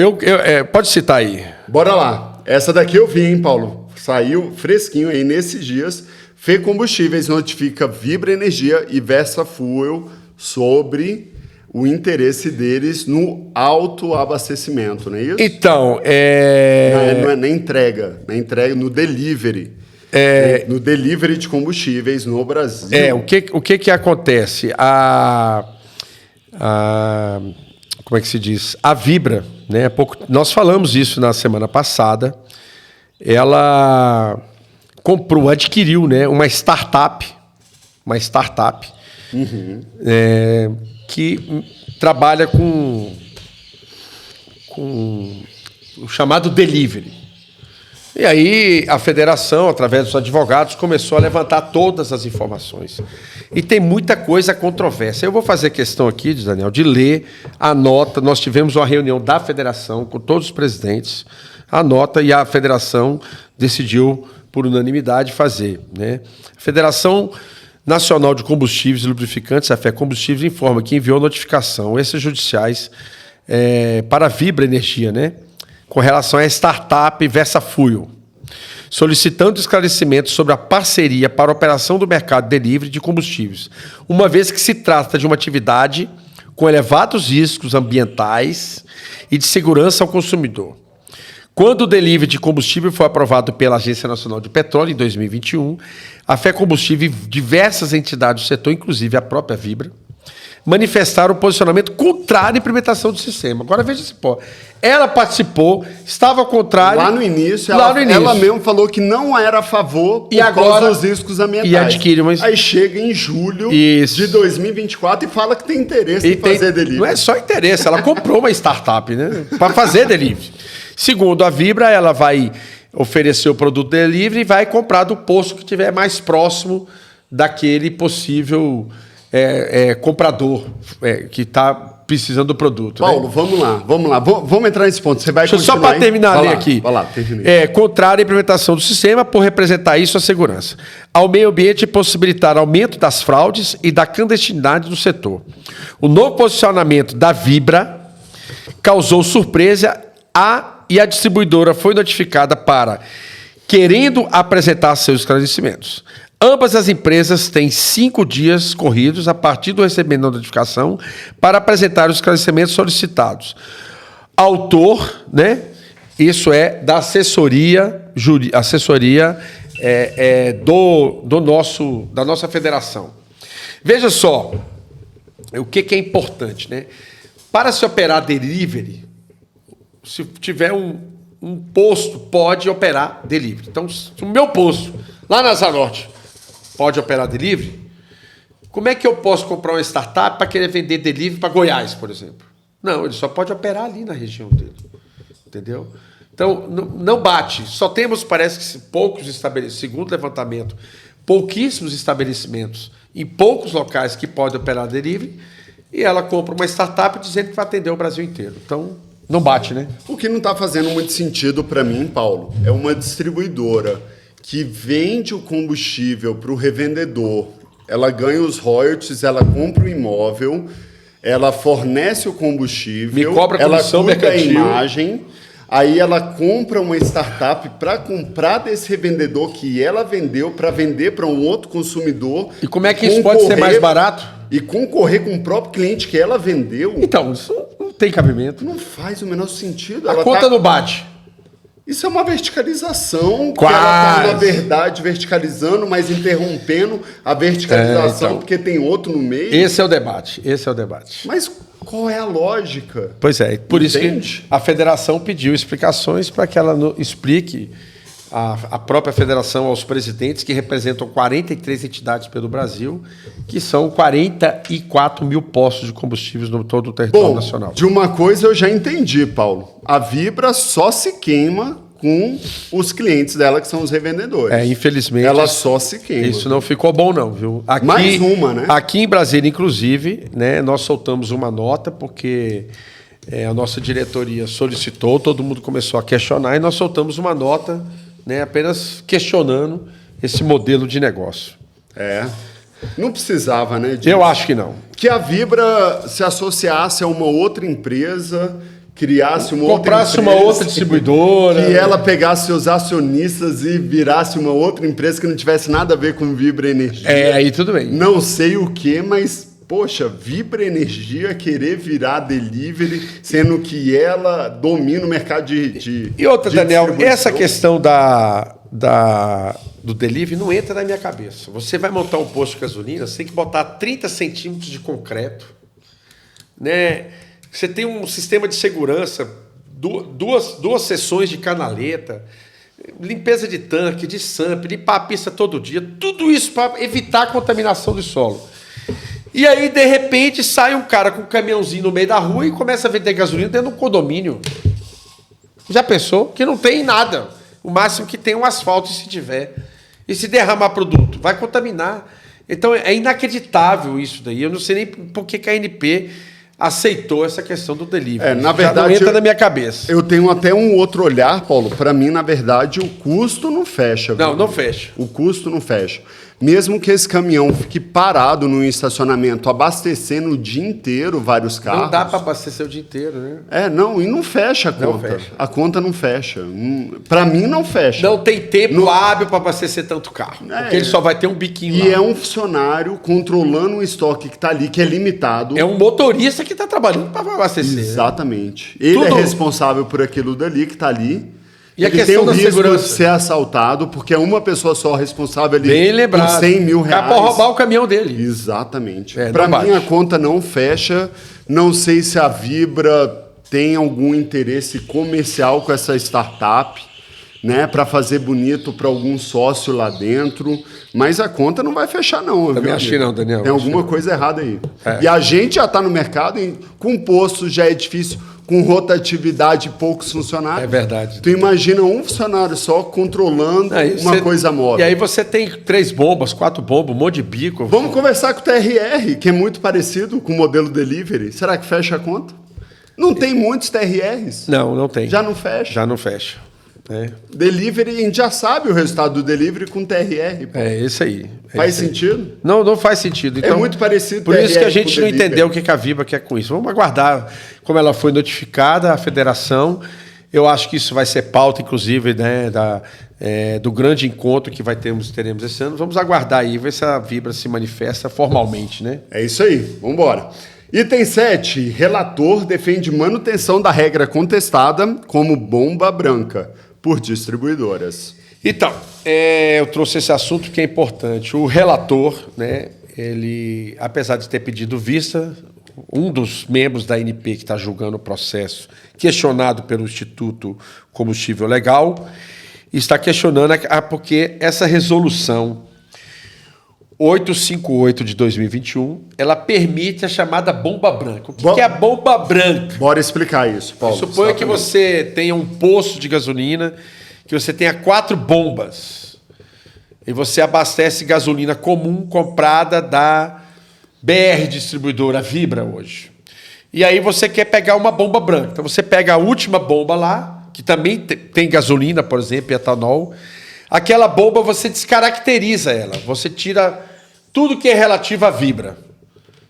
pode citar aí. Bora lá. Essa daqui eu vi, hein, Paulo? Saiu fresquinho aí nesses dias. Fê Combustíveis notifica Vibra Energia e Versa Fuel sobre o interesse deles no autoabastecimento, não é isso? Então, Não é na entrega, no delivery. No delivery de combustíveis no Brasil. O que acontece? Como é que se diz? A Vibra, né? Nós falamos isso na semana passada. Ela adquiriu, né, uma startup, que trabalha com o chamado delivery. E aí a federação, através dos advogados, começou a levantar todas as informações. E tem muita coisa controversa. Eu vou fazer questão aqui, Daniel, de ler a nota. Nós tivemos uma reunião da federação com todos os presidentes, a nota, e a federação decidiu, por unanimidade, fazer. Né? A Federação Nacional de Combustíveis e Lubrificantes, a FE Combustíveis, informa que enviou notificação extrajudiciais para a Vibra Energia, né? com relação à startup VersaFuel, solicitando esclarecimentos sobre a parceria para a operação do mercado delivery de combustíveis, uma vez que se trata de uma atividade com elevados riscos ambientais e de segurança ao consumidor. Quando o delivery de combustível foi aprovado pela Agência Nacional de Petróleo em 2021, a Fé Combustível e diversas entidades do setor, inclusive a própria Vibra, manifestaram o posicionamento contrário à implementação do sistema. Agora veja se pode. Ela participou, estava ao contrário. Lá no início, ela mesmo falou que não era a favor por causa dos riscos ambientais. E adquire uma... Aí chega em julho de 2024 e fala que tem interesse em fazer delivery. Não é só interesse, ela comprou uma startup, né, para fazer delivery. Segundo a Vibra, ela vai oferecer o produto delivery e vai comprar do posto que estiver mais próximo daquele possível comprador que está precisando do produto. Paulo, né? vamos lá. Vamos entrar nesse ponto. Você vai continuar. Só para terminar ali aqui. Vai lá, terminei. Contrário à implementação do sistema por representar isso a segurança. Ao meio ambiente e possibilitar aumento das fraudes e da clandestinidade do setor. O novo posicionamento da Vibra causou surpresa e a distribuidora foi notificada querendo apresentar seus esclarecimentos. Ambas as empresas têm 5 dias corridos a partir do recebimento da notificação para apresentar os esclarecimentos solicitados. Autor, né? Isso é da assessoria da nossa federação. Veja só o que é importante, né? Para se operar delivery, se tiver um posto, pode operar delivery. Então, se o meu posto, lá na Asa Norte, pode operar delivery, como é que eu posso comprar uma startup para querer vender delivery para Goiás, por exemplo? Não, ele só pode operar ali na região dele. Entendeu? Então, não bate. Só temos, parece que poucos estabelecimentos, segundo o levantamento, pouquíssimos estabelecimentos em poucos locais que podem operar delivery, e ela compra uma startup dizendo que vai atender o Brasil inteiro. Então, não bate, né? O que não está fazendo muito sentido para mim, Paulo, é uma distribuidora que vende o combustível para o revendedor, ela ganha os royalties, ela compra o imóvel, ela fornece o combustível, me cobra ela comissão cuida mercantil. a imagem, aí ela compra uma startup para comprar desse revendedor que ela vendeu para vender para um outro consumidor. E como é que isso pode ser mais barato? E concorrer com o próprio cliente que ela vendeu. Então, isso não tem cabimento. Não faz o menor sentido. A conta não bate. Isso é uma verticalização, Quase. Que ela está, na verdade, verticalizando, mas interrompendo a verticalização, porque tem outro no meio. Esse é o debate. Mas qual é a lógica? Pois é, por Entende? isso que a federação pediu explicações para que ela explique a própria federação aos presidentes, que representam 43 entidades pelo Brasil, que são 44 mil postos de combustíveis no todo o território nacional. De uma coisa eu já entendi, Paulo. A Vibra só se queima com os clientes dela, que são os revendedores. Infelizmente. Ela só se queima. Isso não ficou bom, não, viu? Aqui, mais uma, né? Aqui em Brasília, inclusive, né, nós soltamos uma nota, porque a nossa diretoria solicitou, todo mundo começou a questionar, e nós soltamos uma nota, né, apenas questionando esse modelo de negócio. Não precisava, né? Disso. Eu acho que não. Que a Vibra se associasse a uma outra empresa, criasse uma comprasse uma outra distribuidora, que ela pegasse seus acionistas e virasse uma outra empresa que não tivesse nada a ver com Vibra Energia. Aí tudo bem. Não sei o que, mas poxa, Vibra Energia querer virar delivery, sendo que ela domina o mercado de E outra, Daniel, essa questão do delivery não entra na minha cabeça. Você vai montar um posto de gasolina, você tem que botar 30 centímetros de concreto, né? Você tem um sistema de segurança, duas sessões de canaleta, limpeza de tanque, de SAMP, limpar a pista todo dia, tudo isso para evitar a contaminação do solo. E aí, de repente, sai um cara com um caminhãozinho no meio da rua e começa a vender gasolina dentro de um condomínio. Já pensou? Que não tem nada. O máximo que tem é um asfalto, se tiver. E se derramar produto, vai contaminar. Então, é inacreditável isso daí. Eu não sei nem por que a ANP aceitou essa questão do delivery. Na verdade, não entra na minha cabeça. Eu tenho até um outro olhar, Paulo. Para mim, na verdade, o custo não fecha. Não fecha. O custo não fecha. mesmo que esse caminhão fique parado no estacionamento, abastecendo o dia inteiro vários carros... Não dá para abastecer o dia inteiro, né? E não fecha a conta. Não fecha. A conta não fecha. Para mim, não fecha. Não tem tempo hábil para abastecer tanto carro. Porque ele só vai ter um biquinho lá. E é um funcionário controlando o estoque que está ali, que é limitado. É um motorista que está trabalhando para abastecer. Exatamente. Ele é responsável por aquilo dali que está ali. E a ele questão tem o da risco segurança de ser assaltado, porque é uma pessoa só responsável ali bem lembrado. por 100 mil reais. Dá para roubar o caminhão dele. Exatamente. Para mim, a conta não fecha. Não sei se a Vibra tem algum interesse comercial com essa startup, né, para fazer bonito para algum sócio lá dentro, mas a conta não vai fechar não. Também acho que não, Daniel. Tem alguma coisa errada aí. E a gente já está no mercado, com posto já é difícil, com rotatividade e poucos funcionários. É verdade. Tu imagina um funcionário só controlando uma coisa móvel. E aí você tem 3 bombas, 4 bombas, um monte de bico. Vamos conversar com o TRR, que é muito parecido com o modelo delivery. Será que fecha a conta? Não tem muitos TRRs. Não tem. Já não fecha. Já não fecha. Delivery, a gente já sabe o resultado do delivery com TRR. Pô. É isso aí. Faz sentido? Não faz sentido. Então, é muito parecido. Por isso que a gente não delivery. entendeu o que a Vibra quer com isso. Vamos aguardar como ela foi notificada, a federação. Eu acho que isso vai ser pauta, inclusive, né, do grande encontro que teremos esse ano. Vamos aguardar aí, ver se a Vibra se manifesta formalmente, né? É isso aí. Vamos embora. Item 7. Relator defende manutenção da regra contestada como bomba branca por distribuidoras. Então, eu trouxe esse assunto que é importante. O relator, né, ele, apesar de ter pedido vista, um dos membros da ANP que está julgando o processo, questionado pelo Instituto Combustível Legal, está questionando porque essa resolução 858 de 2021, ela permite a chamada bomba branca. O que é a bomba branca? Bora explicar isso, Paulo. Suponha que você tenha um posto de gasolina, que você tenha 4 bombas, e você abastece gasolina comum comprada da BR Distribuidora Vibra hoje. E aí você quer pegar uma bomba branca. Então você pega a última bomba lá, que também tem gasolina, por exemplo, etanol. Aquela bomba você descaracteriza ela. Você tira tudo que é relativo à Vibra.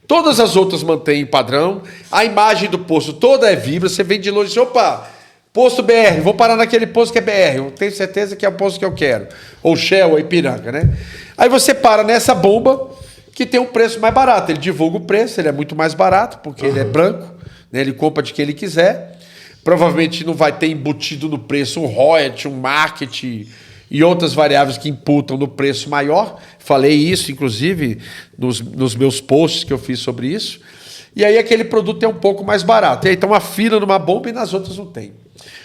Todas as outras mantêm padrão. A imagem do posto toda é Vibra. Você vem de longe e diz, opa, posto BR, vou parar naquele posto que é BR. Eu tenho certeza que é o posto que eu quero. Ou Shell, ou Ipiranga, né? Aí você para nessa bomba que tem um preço mais barato. Ele divulga o preço, ele é muito mais barato, porque ele é branco, né? Ele compra de quem ele quiser. Provavelmente não vai ter embutido no preço um royalty, um marketing e outras variáveis que imputam no preço maior. Falei isso, inclusive, nos meus posts que eu fiz sobre isso. E aí aquele produto é um pouco mais barato. E aí tem uma fila numa bomba e nas outras não tem.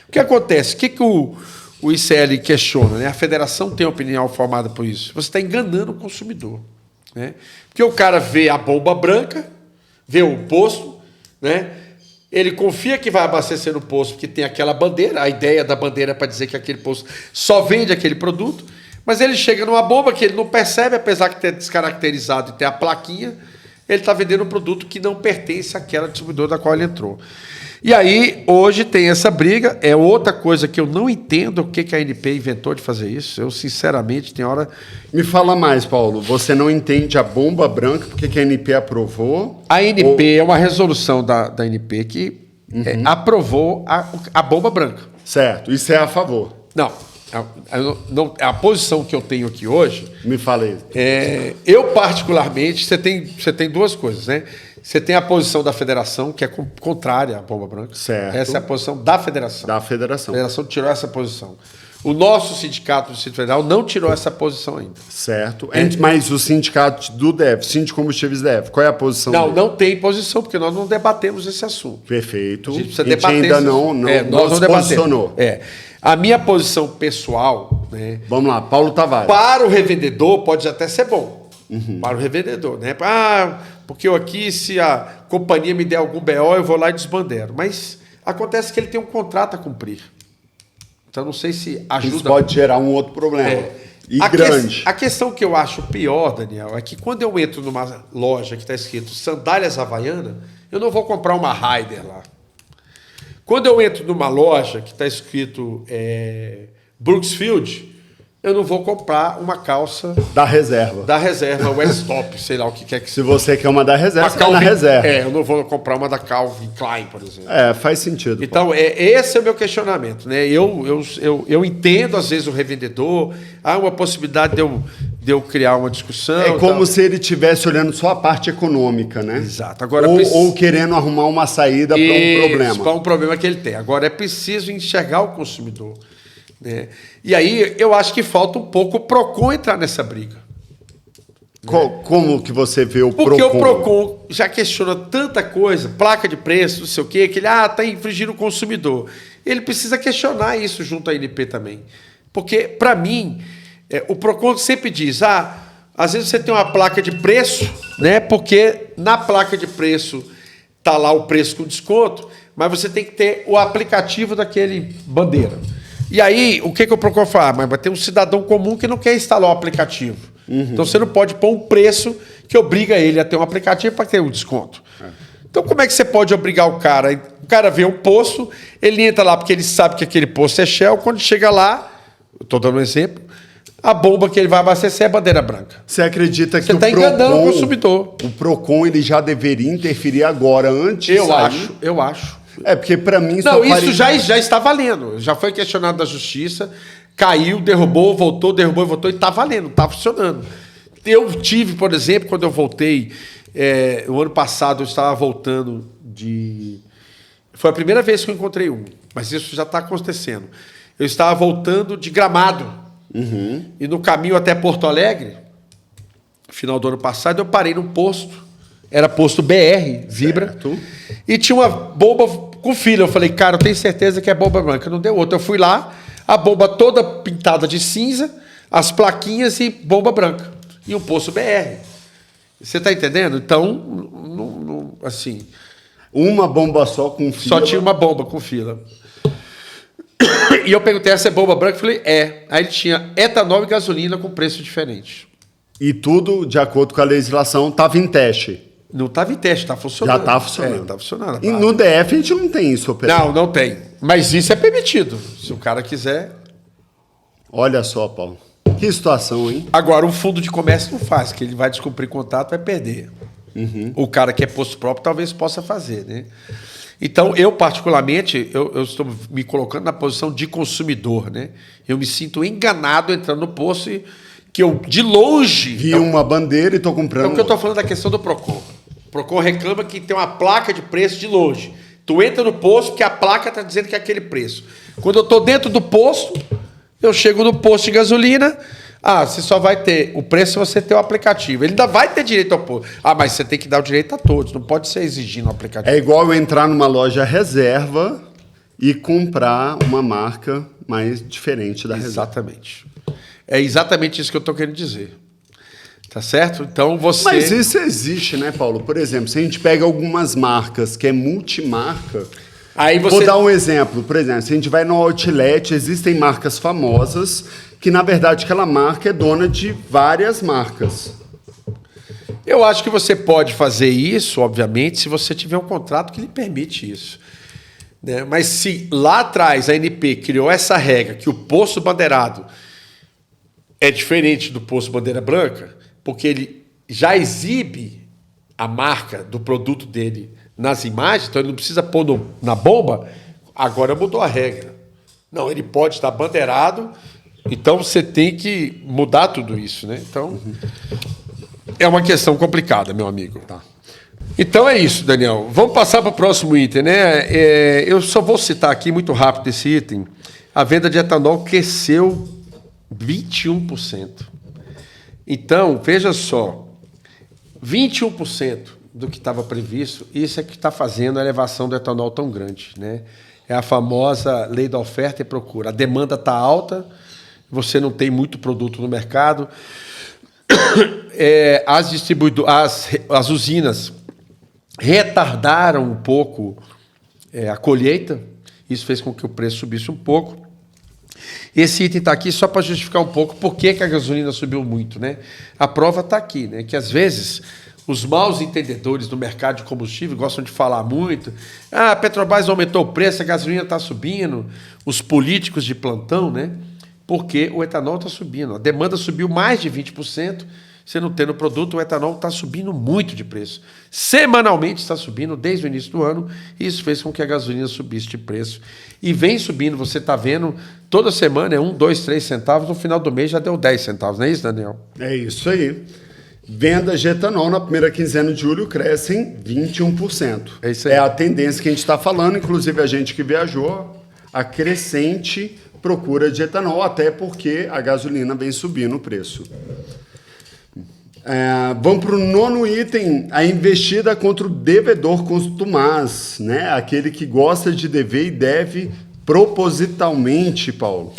O que acontece? O que o ICL questiona? Né? A federação tem opinião formada por isso. Você está enganando o consumidor. Né? Porque o cara vê a bomba branca, vê o posto, né? Ele confia que vai abastecer no posto porque tem aquela bandeira, a ideia da bandeira é para dizer que aquele posto só vende aquele produto, mas ele chega numa bomba que ele não percebe, apesar de ter descaracterizado e ter a plaquinha, ele está vendendo um produto que não pertence àquela distribuidora da qual ele entrou. E aí, hoje tem essa briga, é outra coisa que eu não entendo o que a ANP inventou de fazer isso. Eu, sinceramente, tem hora... Me fala mais, Paulo. Você não entende a bomba branca, porque a ANP aprovou? A ANP é uma resolução da ANP que aprovou a bomba branca. Certo, isso é a favor. Não, a posição que eu tenho aqui hoje... Me fala aí. Eu, particularmente, você tem duas coisas, né? Você tem a posição da federação, que é contrária à bomba branca. Certo. Essa é a posição da federação. Da federação. A federação tirou essa posição. O nosso sindicato do Distrito Federal não tirou essa posição ainda. Certo. Mas o sindicato do DEF, Sindicato Combustíveis DEF, qual é a posição dele? Não tem posição, porque nós não debatemos esse assunto. Perfeito. A gente precisa debater. Ainda não se posicionou. A minha posição pessoal... Né, vamos lá, Paulo Tavares. Para o revendedor pode até ser bom. Para o revendedor, né? Porque eu aqui, se a companhia me der algum BO, eu vou lá e desbandero. Mas acontece que ele tem um contrato a cumprir. Então, não sei se ajuda... Isso pode gerar um outro problema. Grande. A questão que eu acho pior, Daniel, é que quando eu entro numa loja que está escrito sandálias Havaiana, eu não vou comprar uma Raider lá. Quando eu entro numa loja que está escrito Brooksfield, eu não vou comprar uma calça da reserva, o Westop, sei lá o que quer que seja. Se você quer uma da reserva, você Calvin, na reserva. Eu não vou comprar uma da Calvin Klein, por exemplo. Faz sentido. Então, esse é o meu questionamento, né? Eu entendo, às vezes, o revendedor, há uma possibilidade de eu criar uma discussão. É como se ele estivesse olhando só a parte econômica, né? Exato. Agora, ou querendo arrumar uma saída para um problema. Para um problema que ele tem. Agora, é preciso enxergar o consumidor. Né? E aí, eu acho que falta um pouco o PROCON entrar nessa briga. Como que você vê o PROCON? Porque o PROCON já questiona tanta coisa, placa de preço, não sei o quê, que ele está infringindo o consumidor. Ele precisa questionar isso junto à ANP também. Porque, para mim, o PROCON sempre diz, às vezes você tem uma placa de preço, né? Porque na placa de preço está lá o preço com desconto, mas você tem que ter o aplicativo daquele bandeira. E aí, o que o PROCON fala? Mas vai ter um cidadão comum que não quer instalar o aplicativo. Então, você não pode pôr um preço que obriga ele a ter um aplicativo para ter um desconto. Então, como é que você pode obrigar o cara? O cara vê um posto, ele entra lá porque ele sabe que aquele posto é Shell. Quando chega lá, estou dando um exemplo, a bomba que ele vai abastecer é bandeira branca. Você acredita que você está enganando o consumidor? O PROCON ele já deveria interferir agora, antes de sair? Eu acho. Porque para mim... Isso já está valendo. Já foi questionado da justiça, caiu, derrubou, voltou e está valendo, está funcionando. Eu tive, por exemplo, quando eu voltei, o ano passado eu estava voltando de... Foi a primeira vez que eu encontrei um, mas isso já está acontecendo. Eu estava voltando de Gramado. E no caminho até Porto Alegre, final do ano passado, eu parei num posto. Era posto BR, Vibra. Certo. E tinha uma bomba com fila. Eu falei, cara, eu tenho certeza que é bomba branca. Não deu outra. Eu fui lá, a bomba toda pintada de cinza, as plaquinhas e bomba branca. E um posto BR. Você está entendendo? Então, assim... Uma bomba só com fila? Só tinha uma bomba com fila. E eu perguntei, essa é bomba branca? Eu falei, Aí ele tinha etanol e gasolina com preço diferente. E tudo, de acordo com a legislação, estava em teste? Não estava em teste, está funcionando. Já está funcionando. Está funcionando. E no DF a gente não tem isso operado. Não tem. Mas isso é permitido, se o cara quiser. Olha só, Paulo. Que situação, hein? Agora, o fundo de comércio não faz, que ele vai descumprir contrato, vai perder. O cara que é posto próprio talvez possa fazer, né? Então, eu particularmente, eu estou me colocando na posição de consumidor, né? Eu me sinto enganado entrando no posto e que eu, de longe... Vi uma bandeira e estou comprando... Então, o que eu estou falando da questão do PROCON. O PROCON reclama que tem uma placa de preço de longe. Tu entra no posto porque a placa está dizendo que é aquele preço. Quando eu estou dentro do posto, eu chego no posto de gasolina... você só vai ter o preço se você ter o aplicativo. Ele ainda vai ter direito ao posto. Mas você tem que dar o direito a todos. Não pode ser exigindo o aplicativo. É igual eu entrar numa loja reserva e comprar uma marca mais diferente da reserva. Exatamente. É exatamente isso que eu estou querendo dizer. Tá certo? Então você... Mas isso existe, né, Paulo? Por exemplo, se a gente pega algumas marcas que é multimarca... Aí você... Vou dar um exemplo. Por exemplo, se a gente vai no Outlet, existem marcas famosas que, na verdade, aquela marca é dona de várias marcas. Eu acho que você pode fazer isso, obviamente, se você tiver um contrato que lhe permite isso. Né? Mas se lá atrás a ANP criou essa regra que o posto bandeirado é diferente do posto bandeira branca, porque ele já exibe a marca do produto dele nas imagens, então ele não precisa pôr na bomba, agora mudou a regra. Não, ele pode estar bandeirado, então você tem que mudar tudo isso, né? Então, é uma questão complicada, meu amigo. Tá. Então é isso, Daniel. Vamos passar para o próximo item, né? Eu só vou citar aqui muito rápido esse item. A venda de etanol cresceu 21%. Então, veja só, 21% do que estava previsto, isso é que está fazendo a elevação do etanol tão grande, né? É a famosa lei da oferta e procura. A demanda está alta, você não tem muito produto no mercado, as usinas retardaram um pouco a colheita, isso fez com que o preço subisse um pouco. Esse item está aqui só para justificar um pouco por que a gasolina subiu muito, né? A prova está aqui, né? Que às vezes os maus entendedores do mercado de combustível gostam de falar muito. A Petrobras aumentou o preço, a gasolina está subindo. Os políticos de plantão, né? porque o etanol está subindo. A demanda subiu mais de 20%. Você não tendo produto, o etanol está subindo muito de preço. Semanalmente está subindo desde o início do ano, e isso fez com que a gasolina subisse de preço. E vem subindo, você está vendo, toda semana é 1, 2, 3 centavos, no final do mês já deu 10 centavos, não é isso, Daniel? É isso aí. Vendas de etanol na primeira quinzena de julho crescem 21%. É isso aí. É a tendência que a gente está falando, inclusive a gente que viajou, a crescente procura de etanol, até porque a gasolina vem subindo o preço. Vamos para o 9º item, a investida contra o devedor contumaz, né? Aquele que gosta de dever e deve propositalmente, Paulo.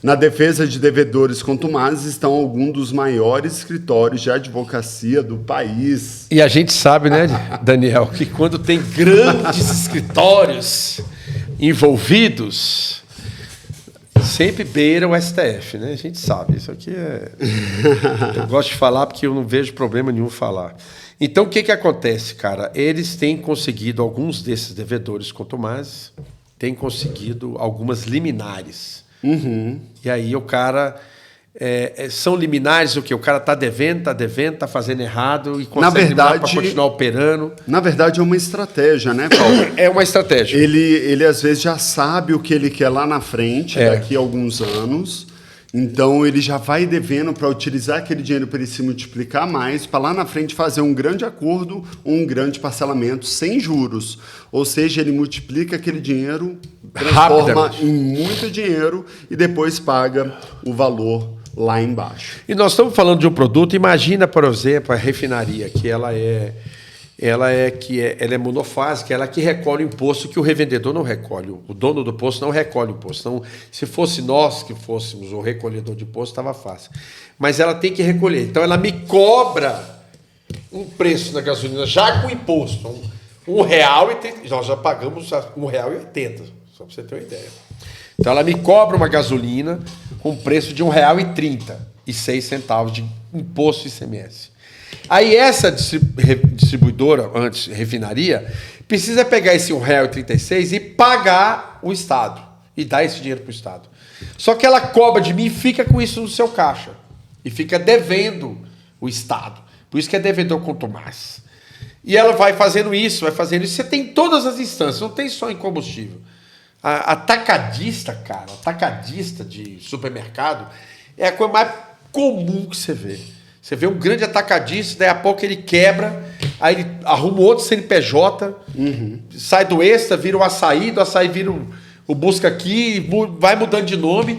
Na defesa de devedores contumazes estão alguns dos maiores escritórios de advocacia do país. E a gente sabe, né, Daniel, que quando tem grandes escritórios envolvidos, sempre beira o STF, né? A gente sabe, isso aqui é... Eu gosto de falar porque eu não vejo problema nenhum falar. Então, o que acontece, cara? Eles têm conseguido, alguns desses devedores contumazes, têm conseguido algumas liminares. Uhum. E aí o cara... são liminares o quê? O cara está devendo, está fazendo errado e consegue liminar para continuar operando. Na verdade, é uma estratégia, né, Paulo? É uma estratégia. Ele às vezes já sabe o que ele quer lá na frente, daqui a alguns anos. Então, ele já vai devendo para utilizar aquele dinheiro para ele se multiplicar mais, para lá na frente fazer um grande acordo, um grande parcelamento sem juros. Ou seja, ele multiplica aquele dinheiro, transforma em muito dinheiro e depois paga o valor lá embaixo. E nós estamos falando de um produto, imagina, por exemplo, a refinaria, que ela é monofásica, ela que recolhe o imposto que o revendedor não recolhe. O dono do posto não recolhe o imposto. Então, se fosse nós que fôssemos o recolhedor de imposto, estava fácil. Mas ela tem que recolher. Então, ela me cobra um preço na gasolina, já com imposto. R$1,80. Nós já pagamos R$1,80, só para você ter uma ideia. Então, ela me cobra uma gasolina com um preço de R$1,36 de imposto ICMS. Aí essa distribuidora, antes refinaria, precisa pegar esse R$1,36 e pagar o Estado. E dar esse dinheiro para o Estado. Só que ela cobra de mim e fica com isso no seu caixa. E fica devendo o Estado. Por isso que é devedor contumaz. E ela vai fazendo isso, vai fazendo isso. Você tem todas as instâncias, não tem só em combustível. A atacadista, cara, atacadista de supermercado, é a coisa mais comum que você vê. Você vê um grande atacadista, daí a pouco ele quebra, aí ele arruma outro CNPJ, sai do Extra, vira o Açaí, do Açaí vira o Busca Aqui, vai mudando de nome,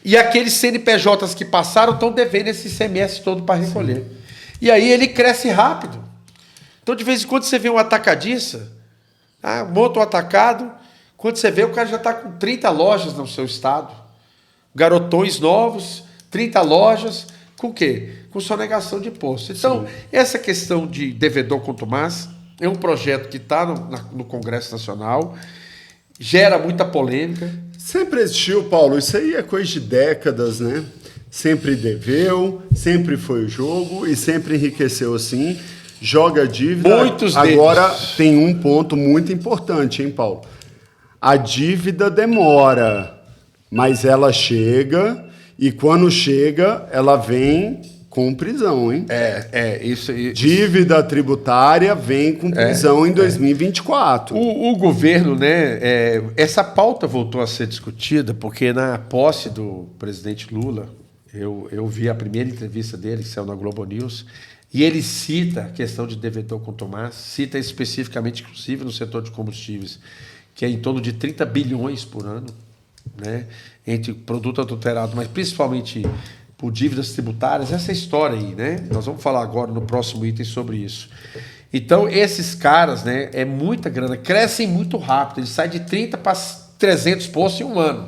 e aqueles CNPJs que passaram estão devendo esse ICMS todo para recolher. Sim. E aí ele cresce rápido. Então, de vez em quando, você vê um atacadista, monta um atacado, quando você vê, o cara já está com 30 lojas no seu estado. Garotões novos, 30 lojas, com o quê? Com sonegação de imposto. Então, essa questão de devedor contumaz é um projeto que está no Congresso Nacional, gera muita polêmica. Sempre existiu, Paulo, isso aí é coisa de décadas, né? Sempre deveu, sempre foi o jogo e sempre enriqueceu assim, joga dívida. Muitos Agora deles. tem um ponto muito importante, hein, Paulo? A dívida demora, mas ela chega e quando chega, ela vem com prisão, hein? Isso. Dívida tributária vem com prisão em 2024. O governo, né? Essa pauta voltou a ser discutida porque na posse do presidente Lula, eu vi a primeira entrevista dele, que saiu na Globo News, e ele cita a questão de devedor contumaz, cita especificamente, inclusive, no setor de combustíveis, que é em torno de 30 bilhões por ano, né? Entre produto adulterado, mas principalmente por dívidas tributárias, essa história aí, né? Nós vamos falar agora no próximo item sobre isso. Então, esses caras, né, é muita grana, crescem muito rápido, eles saem de 30 para 300 postos em um ano.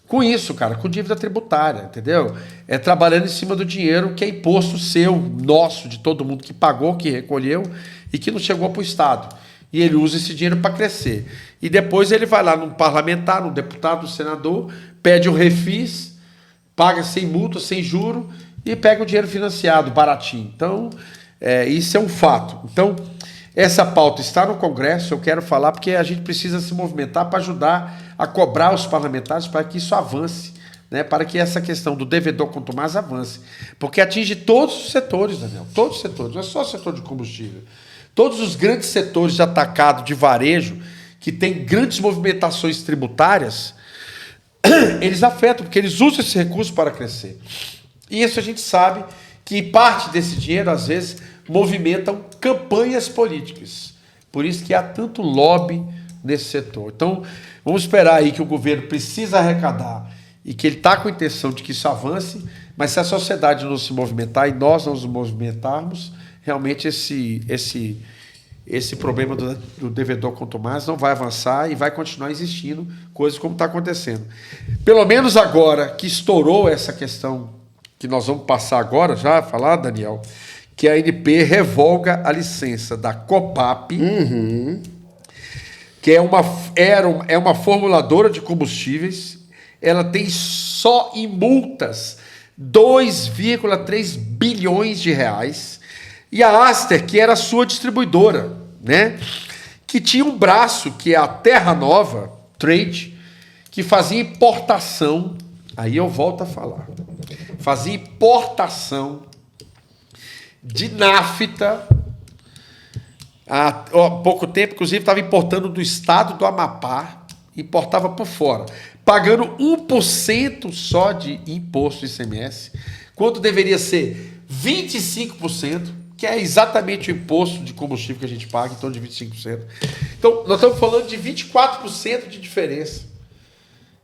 Com isso, cara, com dívida tributária, entendeu? É trabalhando em cima do dinheiro que é imposto seu, nosso, de todo mundo que pagou, que recolheu e que não chegou para o Estado. E ele usa esse dinheiro para crescer. E depois ele vai lá num parlamentar, num deputado, num senador, pede o refis, paga sem multa, sem juro e pega o dinheiro financiado, baratinho. Então, isso é um fato. Então, essa pauta está no Congresso, eu quero falar, porque a gente precisa se movimentar para ajudar a cobrar os parlamentares para que isso avance né, para que essa questão do devedor quanto mais avance. Porque atinge todos os setores, Daniel, todos os setores, não é só o setor de combustível. Todos os grandes setores de atacado, de varejo, que tem grandes movimentações tributárias, eles afetam, porque eles usam esse recurso para crescer. E isso a gente sabe que parte desse dinheiro, às vezes, movimentam campanhas políticas. Por isso que há tanto lobby nesse setor. Então, vamos esperar aí que o governo precisa arrecadar e que ele está com a intenção de que isso avance, mas se a sociedade não se movimentar e nós não nos movimentarmos, realmente esse problema do devedor quanto mais não vai avançar e vai continuar existindo, coisas como está acontecendo. Pelo menos agora que estourou essa questão que nós vamos passar agora, já a falar, Daniel, que a ANP revoga a licença da Copap, que é uma formuladora de combustíveis. Ela tem só em multas 2,3 bilhões de reais. E a Aster, que era a sua distribuidora, né, que tinha um braço, que é a Terra Nova Trade, que fazia importação, aí eu volto a falar, fazia importação de nafta. Há pouco tempo, inclusive, estava importando do estado do Amapá, importava por fora, pagando 1% só de imposto de ICMS, quando deveria ser 25%, que é exatamente o imposto de combustível que a gente paga, em torno de 25%. Então, nós estamos falando de 24% de diferença.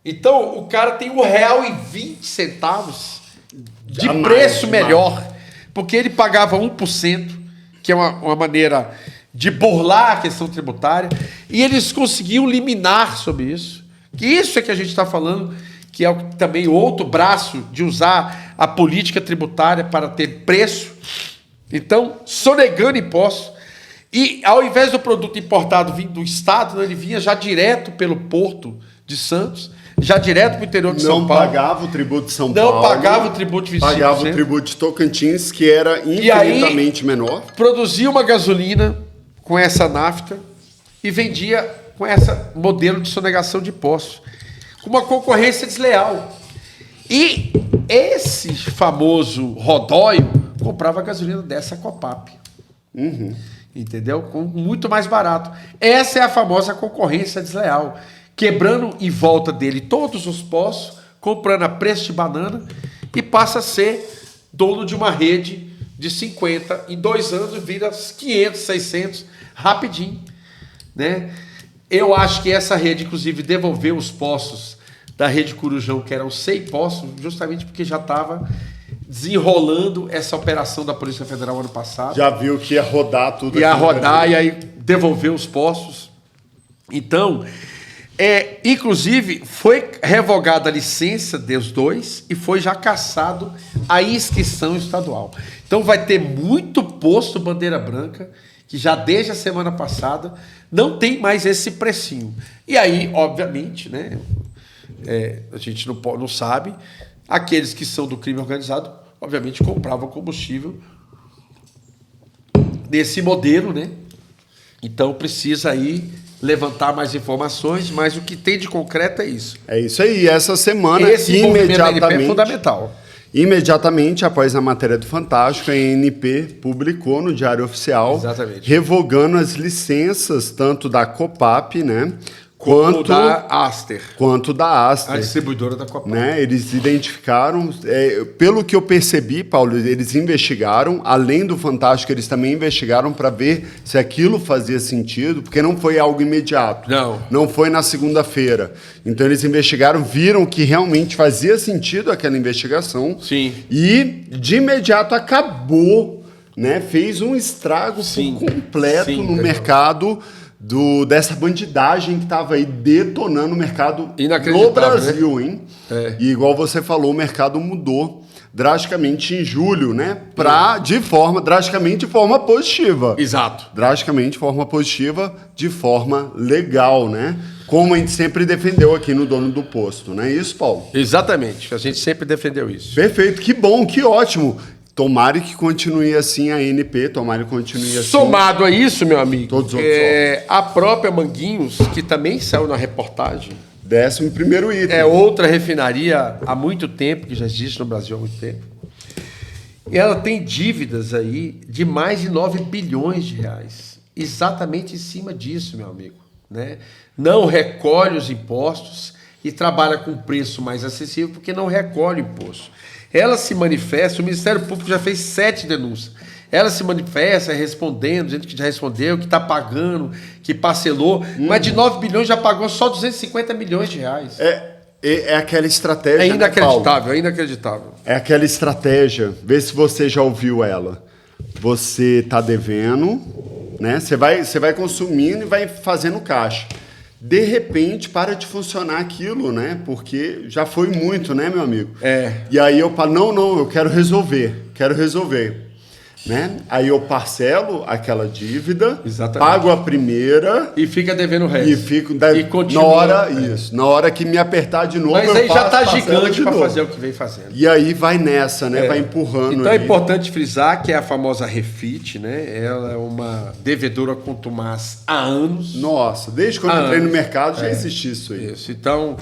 Então, o cara tem R$1,20 de preço melhor, porque ele pagava 1%, que é uma maneira de burlar a questão tributária, e eles conseguiam liminar sobre isso. Que isso é que a gente está falando, que é também outro braço de usar a política tributária para ter preço. Então, sonegando impostos. E ao invés do produto importado vir do Estado, ele vinha já direto pelo Porto de Santos, já direto para o interior de São Paulo. Não pagava o tributo de São Paulo. Não pagava o tributo de 25%. Pagava o tributo de Tocantins, que era infinitamente menor. Produzia uma gasolina com essa nafta e vendia com esse modelo de sonegação de impostos, com uma concorrência desleal. E esse famoso Rodóio comprava gasolina dessa Copap. Entendeu? Com muito mais barato. Essa é a famosa concorrência desleal. Quebrando em volta dele todos os postos, comprando a preço de banana e passa a ser dono de uma rede de 50. Em 2 anos vira 500, 600, rapidinho. Né? Eu acho que essa rede, inclusive, devolveu os postos da rede Corujão, que eram 100 postos, justamente porque já estava desenrolando essa operação da Polícia Federal ano passado. Já viu que ia rodar tudo. Ia rodar e aí devolveu os postos. Então, inclusive, foi revogada a licença dos dois e foi já cassado a inscrição estadual. Então, vai ter muito posto bandeira branca, que já desde a semana passada não tem mais esse precinho. E aí, obviamente, né, a gente não sabe, aqueles que são do crime organizado, obviamente, compravam combustível desse modelo, né? Então, precisa aí levantar mais informações, mas o que tem de concreto é isso. É isso aí. Essa semana, esse movimento da ANP é fundamental. Imediatamente após a matéria do Fantástico, a ANP publicou no Diário Oficial, exatamente, revogando as licenças tanto da Copap, né, quanto da Aster. A distribuidora da Copap. Né, eles identificaram, pelo que eu percebi, Paulo, eles investigaram, além do Fantástico, eles também investigaram para ver se aquilo fazia sentido, porque não foi algo imediato. Não foi na segunda-feira. Então eles investigaram, viram que realmente fazia sentido aquela investigação. Sim. E de imediato acabou, né, fez um estrago por completo no mercado dessa bandidagem que estava aí detonando o mercado no Brasil, né? Hein? E igual você falou, o mercado mudou drasticamente em julho, né? Drasticamente de forma positiva. Exato. Drasticamente de forma positiva, de forma legal, né? Como a gente sempre defendeu aqui no Dono do Posto, não é isso, Paulo? Exatamente, a gente sempre defendeu isso. Perfeito, que bom, que ótimo. Tomara que continue assim a ANP, tomara que continue assim. Somado a isso, meu amigo, todos os outros a própria Manguinhos, que também saiu na reportagem 11º item. É outra refinaria há muito tempo, que já existe no Brasil há muito tempo. E ela tem dívidas aí de mais de 9 bilhões de reais. Exatamente em cima disso, meu amigo. Né? Não recolhe os impostos e trabalha com preço mais acessível porque não recolhe o imposto. Ela se manifesta, o Ministério Público já fez 7 denúncias. Ela se manifesta respondendo, gente que já respondeu, que está pagando, que parcelou, mas de 9 bilhões já pagou só 250 milhões de reais. É aquela estratégia. É inacreditável, né, é inacreditável. É aquela estratégia. Vê se você já ouviu ela. Você está devendo, né? Você vai consumindo e vai fazendo caixa. De repente, para de funcionar aquilo, né? Porque já foi muito, né, meu amigo? E aí eu falo, não, eu quero resolver. Né? Aí eu parcelo aquela dívida, exatamente, pago a primeira e fica devendo o resto. E fico continua, na hora que me apertar de novo, mas eu aí já está passo gigante para fazer o que vem fazendo. E aí vai nessa, né? Vai empurrando. Então aí. É importante frisar que é a famosa Refit, né? Ela é uma devedora contumaz há anos. Nossa, desde quando eu entrei no mercado já existia isso aí. Isso. Então,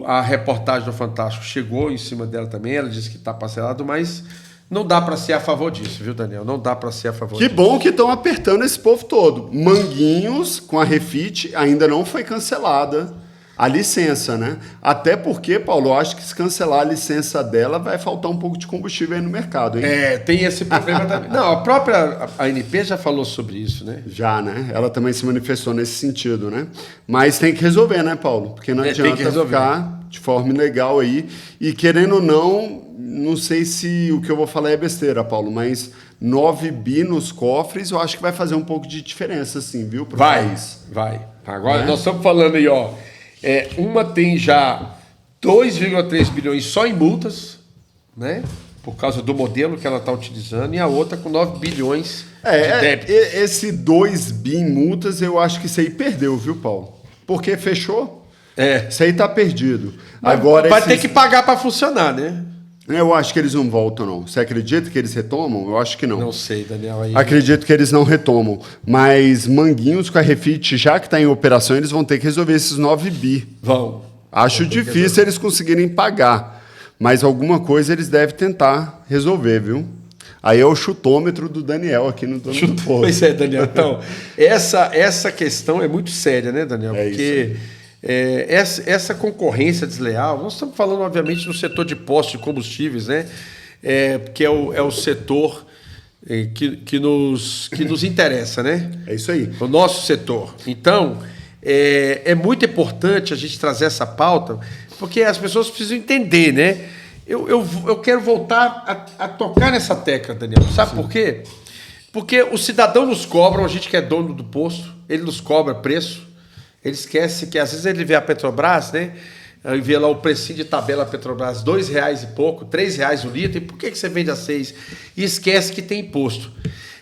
a reportagem do Fantástico chegou em cima dela também, ela disse que está parcelado, mas não dá para ser a favor disso, viu, Daniel? Não dá para ser a favor disso. Que bom que estão apertando esse povo todo. Manguinhos, com a Refit, ainda não foi cancelada a licença, né? Até porque, Paulo, eu acho que se cancelar a licença dela, vai faltar um pouco de combustível aí no mercado, hein? Tem esse problema também. Não, a própria ANP já falou sobre isso, né? Já, né? Ela também se manifestou nesse sentido, né? Mas tem que resolver, né, Paulo? Porque não adianta ficar de forma ilegal aí. E querendo ou não sei se o que eu vou falar é besteira, Paulo, mas 9 bi nos cofres, eu acho que vai fazer um pouco de diferença, assim, viu, pro país. Vai. Agora, nós estamos falando aí, ó, uma tem já 2,3 bilhões só em multas, né? Por causa do modelo que ela está utilizando, e a outra com 9 bilhões de débito. Esse 2 bi em multas, eu acho que isso aí perdeu, viu, Paulo? Porque fechou. Isso aí tá perdido. Mas agora vai ter que pagar para funcionar, né? Eu acho que eles não voltam, não. Você acredita que eles retomam? Eu acho que não. Não sei, Daniel. Aí... Acredito que eles não retomam. Mas Manguinhos com a Refit, já que está em operação, eles vão ter que resolver esses 9 bi. Vão. Acho difícil eles conseguirem pagar. Mas alguma coisa eles devem tentar resolver, viu? Aí é o chutômetro do Daniel aqui no Dono do Povo. Pois é, Daniel. Então, essa questão é muito séria, né, Daniel? Porque... essa concorrência desleal, nós estamos falando, obviamente, no setor de postos de combustíveis, né? Que é o setor que nos interessa, né? É isso aí. O nosso setor. Então, é muito importante a gente trazer essa pauta, porque as pessoas precisam entender, né? Eu quero voltar a tocar nessa tecla, Daniel. Sabe por quê? Porque o cidadão nos cobra, a gente que é dono do posto, ele nos cobra preço. Ele esquece que, às vezes, ele vê a Petrobras, né? Ele vê lá o precinho de tabela Petrobras, R$2 e pouco, R$3 o litro, e por que você vende a 6? E esquece que tem imposto.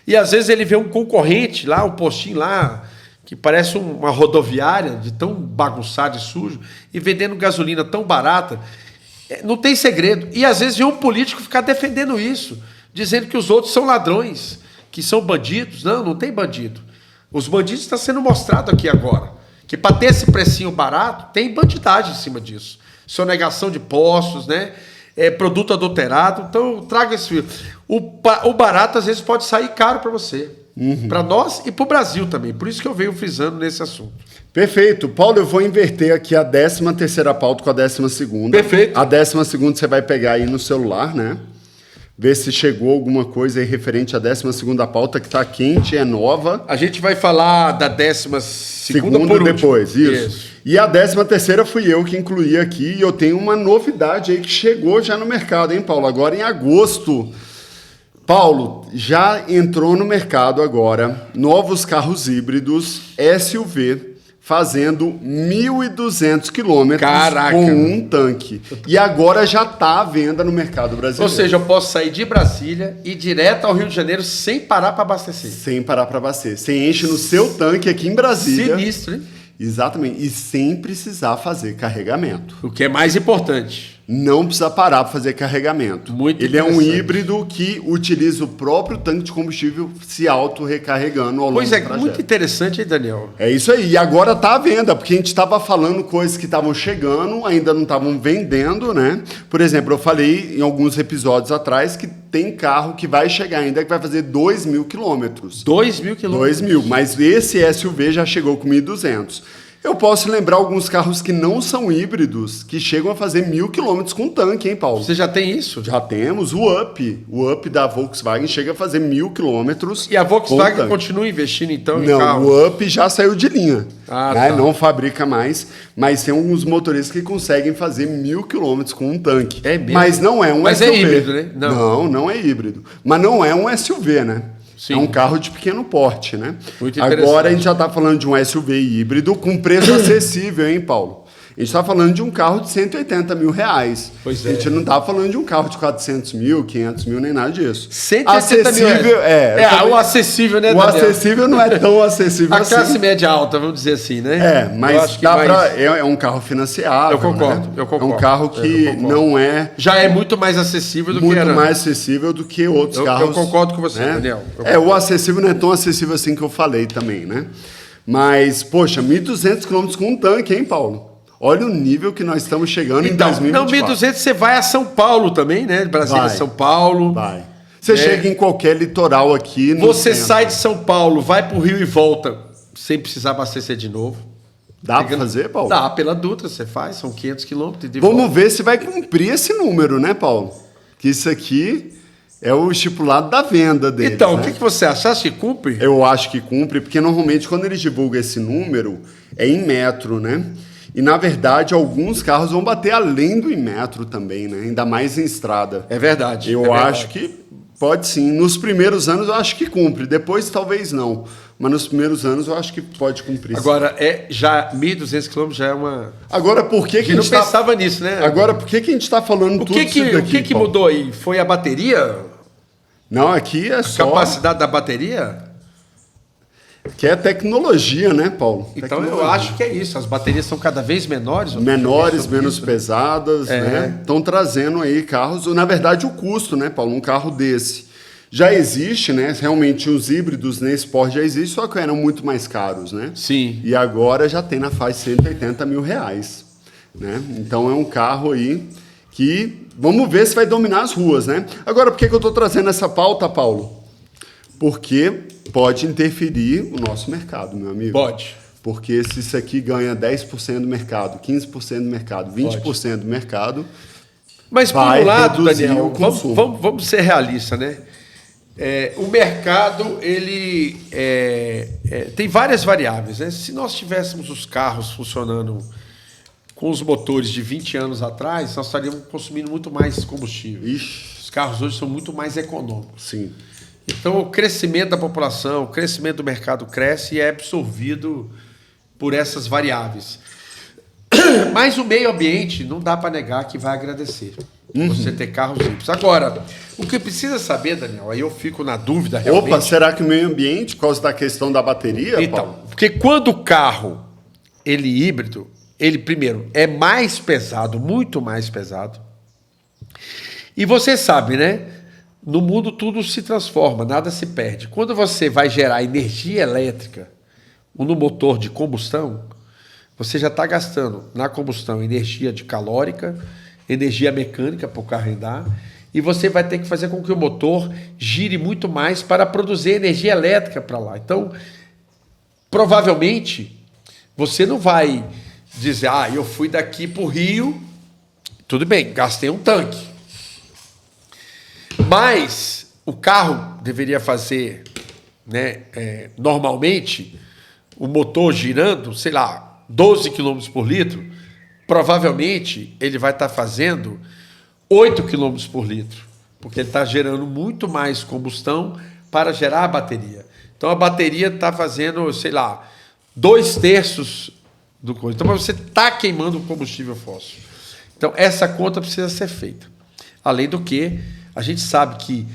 E, às vezes, ele vê um concorrente lá, um postinho lá, que parece uma rodoviária, de tão bagunçado e sujo, e vendendo gasolina tão barata. Não tem segredo. E, às vezes, vê um político ficar defendendo isso, dizendo que os outros são ladrões, que são bandidos. Não tem bandido. Os bandidos estão sendo mostrados aqui agora. Que para ter esse precinho barato, tem bandidagem em cima disso. Sonegação de postos, né? Produto adulterado. Então, eu trago esse fio. O barato, às vezes, pode sair caro para você. Para nós e para o Brasil também. Por isso que eu venho frisando nesse assunto. Perfeito. Paulo, eu vou inverter aqui a 13ª pauta com a 12ª. Perfeito. A 12ª você vai pegar aí no celular, né? Ver se chegou alguma coisa aí referente à 12ª pauta, que está quente, é nova. A gente vai falar da 12ª por depois, isso. E a 13ª fui eu que incluí aqui, e eu tenho uma novidade aí que chegou já no mercado, hein, Paulo? Agora em agosto. Paulo, já entrou no mercado agora novos carros híbridos SUV, fazendo 1.200 quilômetros com um tanque. E agora já está à venda no mercado brasileiro. Ou seja, eu posso sair de Brasília e ir direto ao Rio de Janeiro sem parar para abastecer. Sem parar para abastecer. Você enche no seu tanque aqui em Brasília. Sinistro, hein? Exatamente. E sem precisar fazer carregamento. O que é mais importante. não precisa parar para fazer carregamento. Ele é um híbrido que utiliza o próprio tanque de combustível se auto-recarregando ao longo do trajeto. Pois é, muito interessante, hein, Daniel? É isso aí. E agora está à venda, porque a gente estava falando coisas que estavam chegando, ainda não estavam vendendo, né? Por exemplo, eu falei em alguns episódios atrás que tem carro que vai chegar ainda, que vai fazer 2.000 quilômetros. 2.000 quilômetros? 2.000, mas esse SUV já chegou com 1.200. Eu posso lembrar alguns carros que não são híbridos, que chegam a fazer 1.000 quilômetros com tanque, hein, Paulo? Você já tem isso? Já temos. O Up da Volkswagen chega a fazer 1.000 quilômetros. E a Volkswagen continua investindo, então, em carro? Não, o Up já saiu de linha. Tá. Não fabrica mais, mas tem alguns motoristas que conseguem fazer 1.000 quilômetros com um tanque. É mesmo? Mas não é um mas SUV. Mas é híbrido, né? Não é híbrido. Mas não é um SUV, né? Sim. É um carro de pequeno porte, né? Muito interessante. Agora a gente já está falando de um SUV híbrido com preço acessível, hein, Paulo? A gente está falando de um carro de 180 mil reais. Pois A gente não está falando de um carro de 400 mil, 500 mil, nem nada disso. 180 mil reais. O acessível, né, O acessível não é tão acessível assim. A classe média alta, vamos dizer assim, né? Mas é um carro financiável. Eu concordo. É um carro que não é... Já é muito mais acessível do que era. Muito mais acessível do que outros carros. Eu concordo com você, né? Daniel. O acessível não é tão acessível assim que eu falei também, né? Mas, poxa, 1.200 quilômetros com um tanque, hein, Paulo? Olha o nível que nós estamos chegando em 2024. Não, 1.200 você vai a São Paulo também, né? Brasília, São Paulo. Vai. Você chega em qualquer litoral aqui. Você sai de São Paulo, vai para o Rio e volta sem precisar abastecer de novo. Dá para fazer, Paulo? Dá, pela Dutra você faz, são 500 quilômetros. Vamos ver se vai cumprir esse número, né, Paulo? Que isso aqui é o estipulado da venda deles. Então, o que você acha? Você acha que cumpre? Eu acho que cumpre, porque normalmente quando eles divulgam esse número, é em metro, né? E, na verdade, alguns carros vão bater além do metro também, né? Ainda mais em estrada. É verdade. Eu acho que pode sim. Nos primeiros anos eu acho que cumpre. Depois talvez não. Mas nos primeiros anos eu acho que pode cumprir. Agora, já 1.200 quilômetros já é uma... Agora, por que a gente não pensava nisso, né? Agora, por que a gente está falando tudo isso daqui? O que mudou aí? Foi a bateria? Não, aqui é só... A capacidade da bateria? Que é tecnologia, né, Paulo? Então eu acho que é isso. As baterias são cada vez menores. Menores, menos pesadas, né? Estão trazendo aí carros. Na verdade, o custo, né, Paulo? Um carro desse já existe, né? Realmente os híbridos nesse porte já existem, só que eram muito mais caros, né? Sim. E agora já tem na faixa de 180 mil reais, né? Então é um carro aí que vamos ver se vai dominar as ruas, né? Agora, por que eu estou trazendo essa pauta, Paulo? Porque pode interferir o nosso mercado, meu amigo. Pode. Porque se isso aqui ganha 10% do mercado, 15% do mercado, 20% do mercado... Mas, por um lado, Daniel, vamos ser realistas, né? O mercado, ele tem várias variáveis, né? Se nós tivéssemos os carros funcionando com os motores de 20 anos atrás, nós estaríamos consumindo muito mais combustível. Ixi. Os carros hoje são muito mais econômicos. Sim. Então, o crescimento da população, o crescimento do mercado cresce e é absorvido por essas variáveis. Mas o meio ambiente não dá para negar que vai agradecer você ter carros híbridos. Agora, o que precisa saber, Daniel, aí eu fico na dúvida realmente... Opa, será que o meio ambiente, por causa da questão da bateria, então, Paulo? Porque quando o carro, ele híbrido, ele primeiro é mais pesado, muito mais pesado. E você sabe, né? No mundo tudo se transforma, nada se perde. Quando você vai gerar energia elétrica no motor de combustão, você já está gastando na combustão energia de calórica, energia mecânica para o carro andar, e você vai ter que fazer com que o motor gire muito mais para produzir energia elétrica para lá. Então, provavelmente, você não vai dizer, eu fui daqui para o Rio, tudo bem, gastei um tanque. Mas o carro deveria fazer, né, normalmente, o motor girando, sei lá, 12 km por litro, provavelmente ele vai estar fazendo 8 km por litro, porque ele está gerando muito mais combustão para gerar a bateria. Então a bateria está fazendo, sei lá, 2/3 do coisa. Então você está queimando o combustível fóssil. Então essa conta precisa ser feita. Além do que, a gente sabe que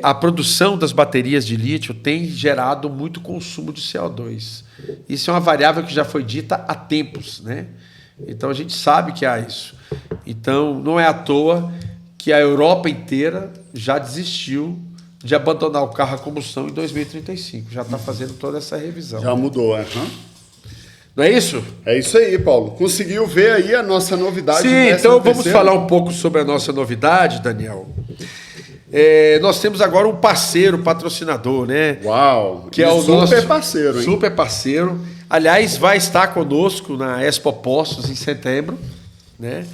a produção das baterias de lítio tem gerado muito consumo de CO2. Isso é uma variável que já foi dita há tempos, né? Então a gente sabe que há isso. Então, não é à toa que a Europa inteira já desistiu de abandonar o carro a combustão em 2035. Já está fazendo toda essa revisão. Já mudou, Não é isso? É isso aí, Paulo. Conseguiu ver aí a nossa novidade? Sim, então vamos falar um pouco sobre a nossa novidade, Daniel. Nós temos agora um parceiro, patrocinador, né? Uau! Que é o super nosso parceiro, hein? Super parceiro. Aliás, vai estar conosco na Expo Postos em setembro, né?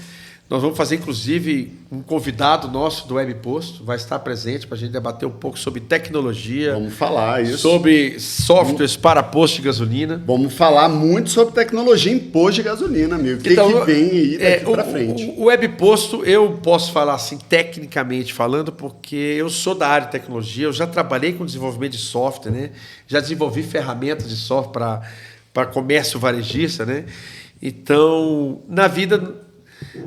Nós vamos fazer, inclusive, um convidado nosso do Web Posto, vai estar presente para a gente debater um pouco sobre tecnologia. Vamos falar isso. Sobre softwares para posto de gasolina. Vamos falar muito sobre tecnologia em posto de gasolina, amigo. O que vem aí daqui para frente? O Web Posto, eu posso falar assim, tecnicamente falando, porque eu sou da área de tecnologia, eu já trabalhei com desenvolvimento de software, né? Já desenvolvi ferramentas de software para comércio varejista, né? Então, na vida,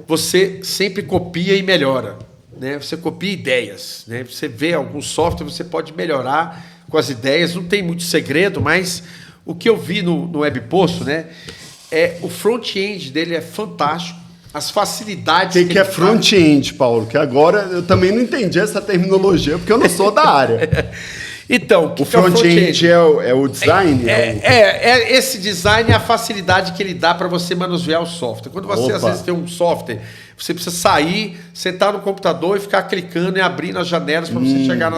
você sempre copia e melhora, né? Você copia ideias, né? Você vê algum software, você pode melhorar com as ideias, não tem muito segredo, mas o que eu vi no Web Posto, né? O front-end dele é fantástico, as facilidades... O que é front-end, Paulo? Que agora eu também não entendi essa terminologia, porque eu não sou da área. Então, o front-end é o design? Esse design é a facilidade que ele dá para você manusear o software. Quando você, às vezes, tem um software, você precisa sair, sentar no computador e ficar clicando e abrindo as janelas para você chegar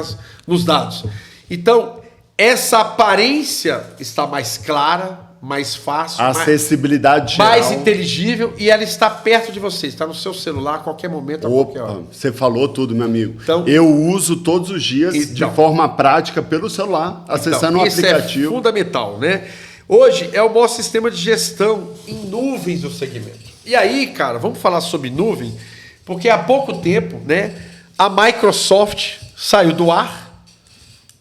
nos dados. Então, essa aparência está mais clara, mais fácil, a acessibilidade geral, mais inteligível, e ela está perto de você, está no seu celular a qualquer momento, a qualquer hora. Você falou tudo, meu amigo. Então, eu uso todos os dias de forma prática pelo celular, acessando o aplicativo. Isso é fundamental, né? Hoje é o maior sistema de gestão em nuvens do segmento. E aí, cara, vamos falar sobre nuvem, porque há pouco tempo, né, a Microsoft saiu do ar,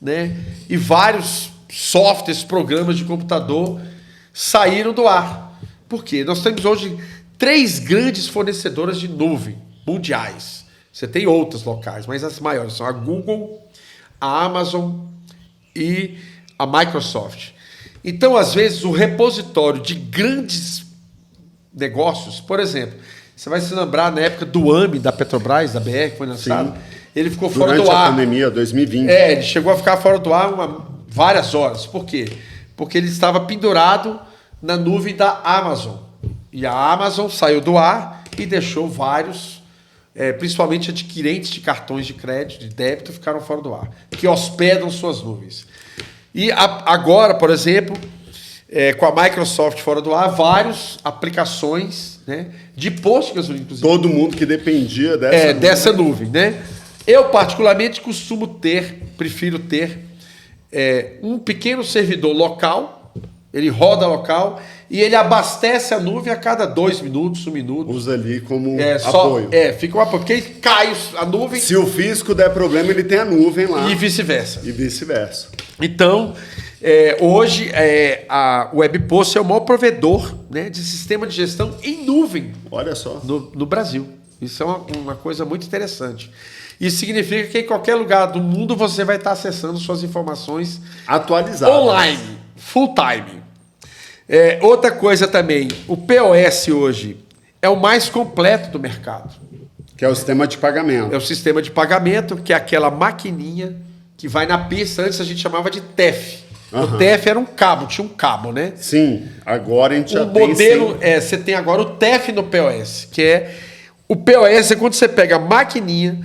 né, e vários softwares, programas de computador saíram do ar. Por quê? Nós temos hoje 3 grandes fornecedoras de nuvem mundiais. Você tem outras locais, mas as maiores são a Google, a Amazon e a Microsoft. Então, às vezes, o repositório de grandes negócios, por exemplo, você vai se lembrar na época do AME, da Petrobras, da BR, que foi lançado, sim, ele ficou fora do ar. Durante a pandemia, 2020. Ele chegou a ficar fora do ar várias horas. Por quê? Porque ele estava pendurado na nuvem da Amazon. E a Amazon saiu do ar e deixou vários, principalmente adquirentes de cartões de crédito, de débito, ficaram fora do ar, que hospedam suas nuvens. E agora, por exemplo, com a Microsoft fora do ar, várias aplicações, né, de posto de gasolina, inclusive. Todo mundo que dependia dessa nuvem, né? Eu, particularmente, prefiro ter um pequeno servidor local, ele roda local e ele abastece a nuvem a cada 2 minutos, 1 minuto. Usa ali como apoio. Fica um apoio, porque cai a nuvem. Se o físico der problema, ele tem a nuvem lá. E vice-versa. Então, hoje, o Web Post é o maior provedor, né, de sistema de gestão em nuvem. Olha só. No Brasil. Isso é uma coisa muito interessante. Isso significa que em qualquer lugar do mundo você vai estar acessando suas informações atualizadas, online, full time. Outra coisa também, o POS hoje é o mais completo do mercado. Que é o sistema de pagamento. É o sistema de pagamento, que é aquela maquininha que vai na pista. Antes a gente chamava de TEF. O TEF era um cabo, tinha um cabo, né? Sim, agora a gente já tem... você tem agora o TEF no POS, que é... O POS é quando você pega a maquininha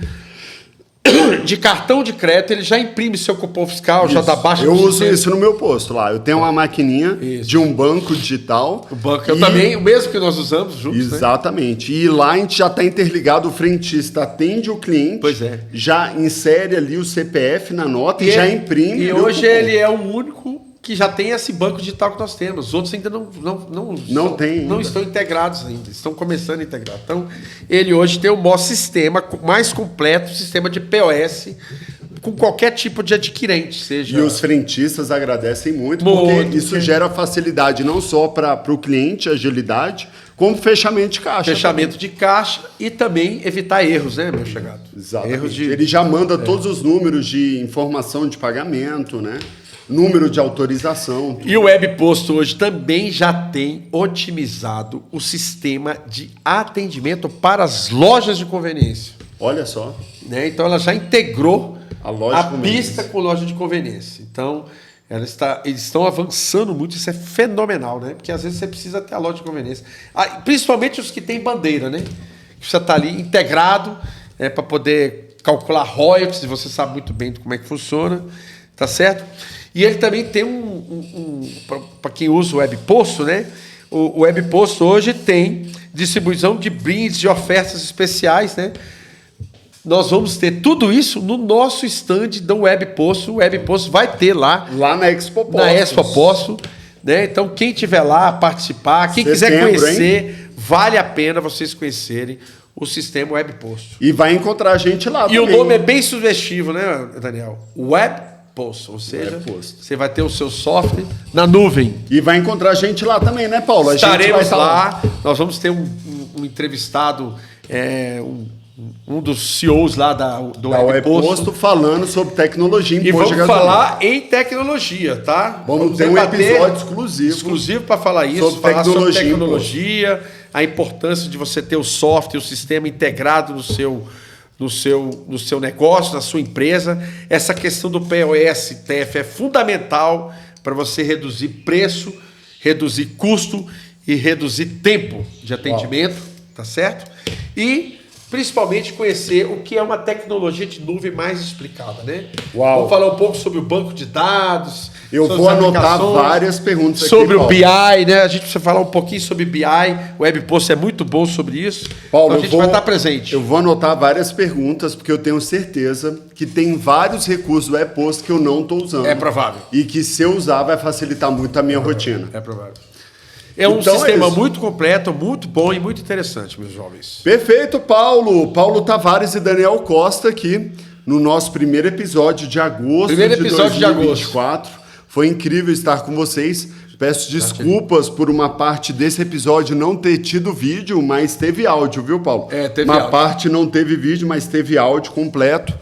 de cartão de crédito, ele já imprime seu cupom fiscal, já dá baixa. Eu uso isso no meu posto lá. Eu tenho uma maquininha de um banco digital. O banco eu também, o mesmo que nós usamos juntos. Exatamente. Né? E lá a gente já está interligado, o frentista atende o cliente, já insere ali o CPF na nota e já imprime. E hoje ele é o único que já tem esse banco digital que nós temos. Os outros ainda não estão integrados ainda, estão começando a integrar. Então, ele hoje tem o maior sistema, mais completo, sistema de POS, com qualquer tipo de adquirente. Seja... E os frentistas agradecem muito, porque isso gera facilidade não só para o cliente, agilidade, como fechamento de caixa. Fechamento de caixa e também evitar erros, né, meu chegado? Exatamente. Ele já manda todos os números de informação de pagamento, né? número de autorização. E o Web Posto hoje também já tem otimizado o sistema de atendimento para as lojas de conveniência. Olha só. Né? Então ela já integrou a pista com loja de conveniência. Então eles estão avançando muito, isso é fenomenal, né? Porque às vezes você precisa ter a loja de conveniência. Principalmente os que têm bandeira, né? Que você está ali integrado para poder calcular royalties, você sabe muito bem como é que funciona, tá certo? E ele também tem para quem usa o Web Posto, né? O Web Posto hoje tem distribuição de brindes, de ofertas especiais, né? Nós vamos ter tudo isso no nosso stand do Web Posto. O Web Posto vai ter lá na Expo Posto. Na Expo Posto, né? Então, quem estiver lá, participar, quem quiser conhecer, vale a pena vocês conhecerem o sistema Web Posto. E vai encontrar a gente lá também. E o nome é bem sugestivo, né, Daniel? Web Posto, ou seja, você vai ter o seu software na nuvem. E vai encontrar a gente lá também, né, Paulo? Estaremos lá. Nós vamos ter um entrevistado, um dos CEOs lá do Web Posto falando sobre tecnologia em posto de gasolina. E vamos falar em tecnologia, tá? Vamos ter um episódio exclusivo para falar isso, falar sobre tecnologia, a importância de você ter o software, o sistema integrado no seu negócio, na sua empresa. Essa questão do POS, TF é fundamental para você reduzir preço, reduzir custo e reduzir tempo de atendimento, tá certo? E principalmente conhecer o que é uma tecnologia de nuvem mais explicada, né? Vamos falar um pouco sobre o banco de dados. Eu vou anotar várias perguntas sobre aqui, o BI, né? A gente precisa falar um pouquinho sobre BI. O Web Post é muito bom sobre isso. Paulo, então a gente vai estar presente. Eu vou anotar várias perguntas, porque eu tenho certeza que tem vários recursos do Web Post que eu não estou usando. É provável. E que se eu usar vai facilitar muito a minha rotina. É provável. É um sistema muito completo, muito bom e muito interessante, meus jovens. Perfeito, Paulo. Paulo Tavares e Daniel Costa aqui no nosso primeiro episódio de agosto de 2024. Foi incrível estar com vocês. Peço desculpas por uma parte desse episódio não ter tido vídeo, mas teve áudio, viu, Paulo? Teve uma áudio. Parte não teve vídeo, mas teve áudio completo.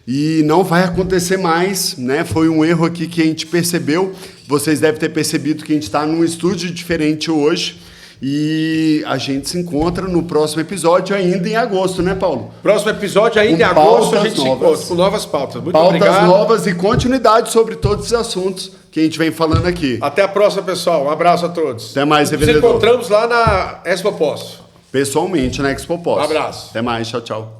E não vai acontecer mais, né? Foi um erro aqui que a gente percebeu. Vocês devem ter percebido que a gente está num estúdio diferente hoje. E a gente se encontra no próximo episódio ainda em agosto, né, Paulo? Próximo episódio ainda em agosto a gente se encontra com novas pautas. Muito obrigado. Pautas novas e continuidade sobre todos os assuntos que a gente vem falando aqui. Até a próxima, pessoal. Um abraço a todos. Até mais, revendedor. Nos encontramos lá na Expo Posto. Pessoalmente, na Expo Posto. Um abraço. Até mais. Tchau, tchau.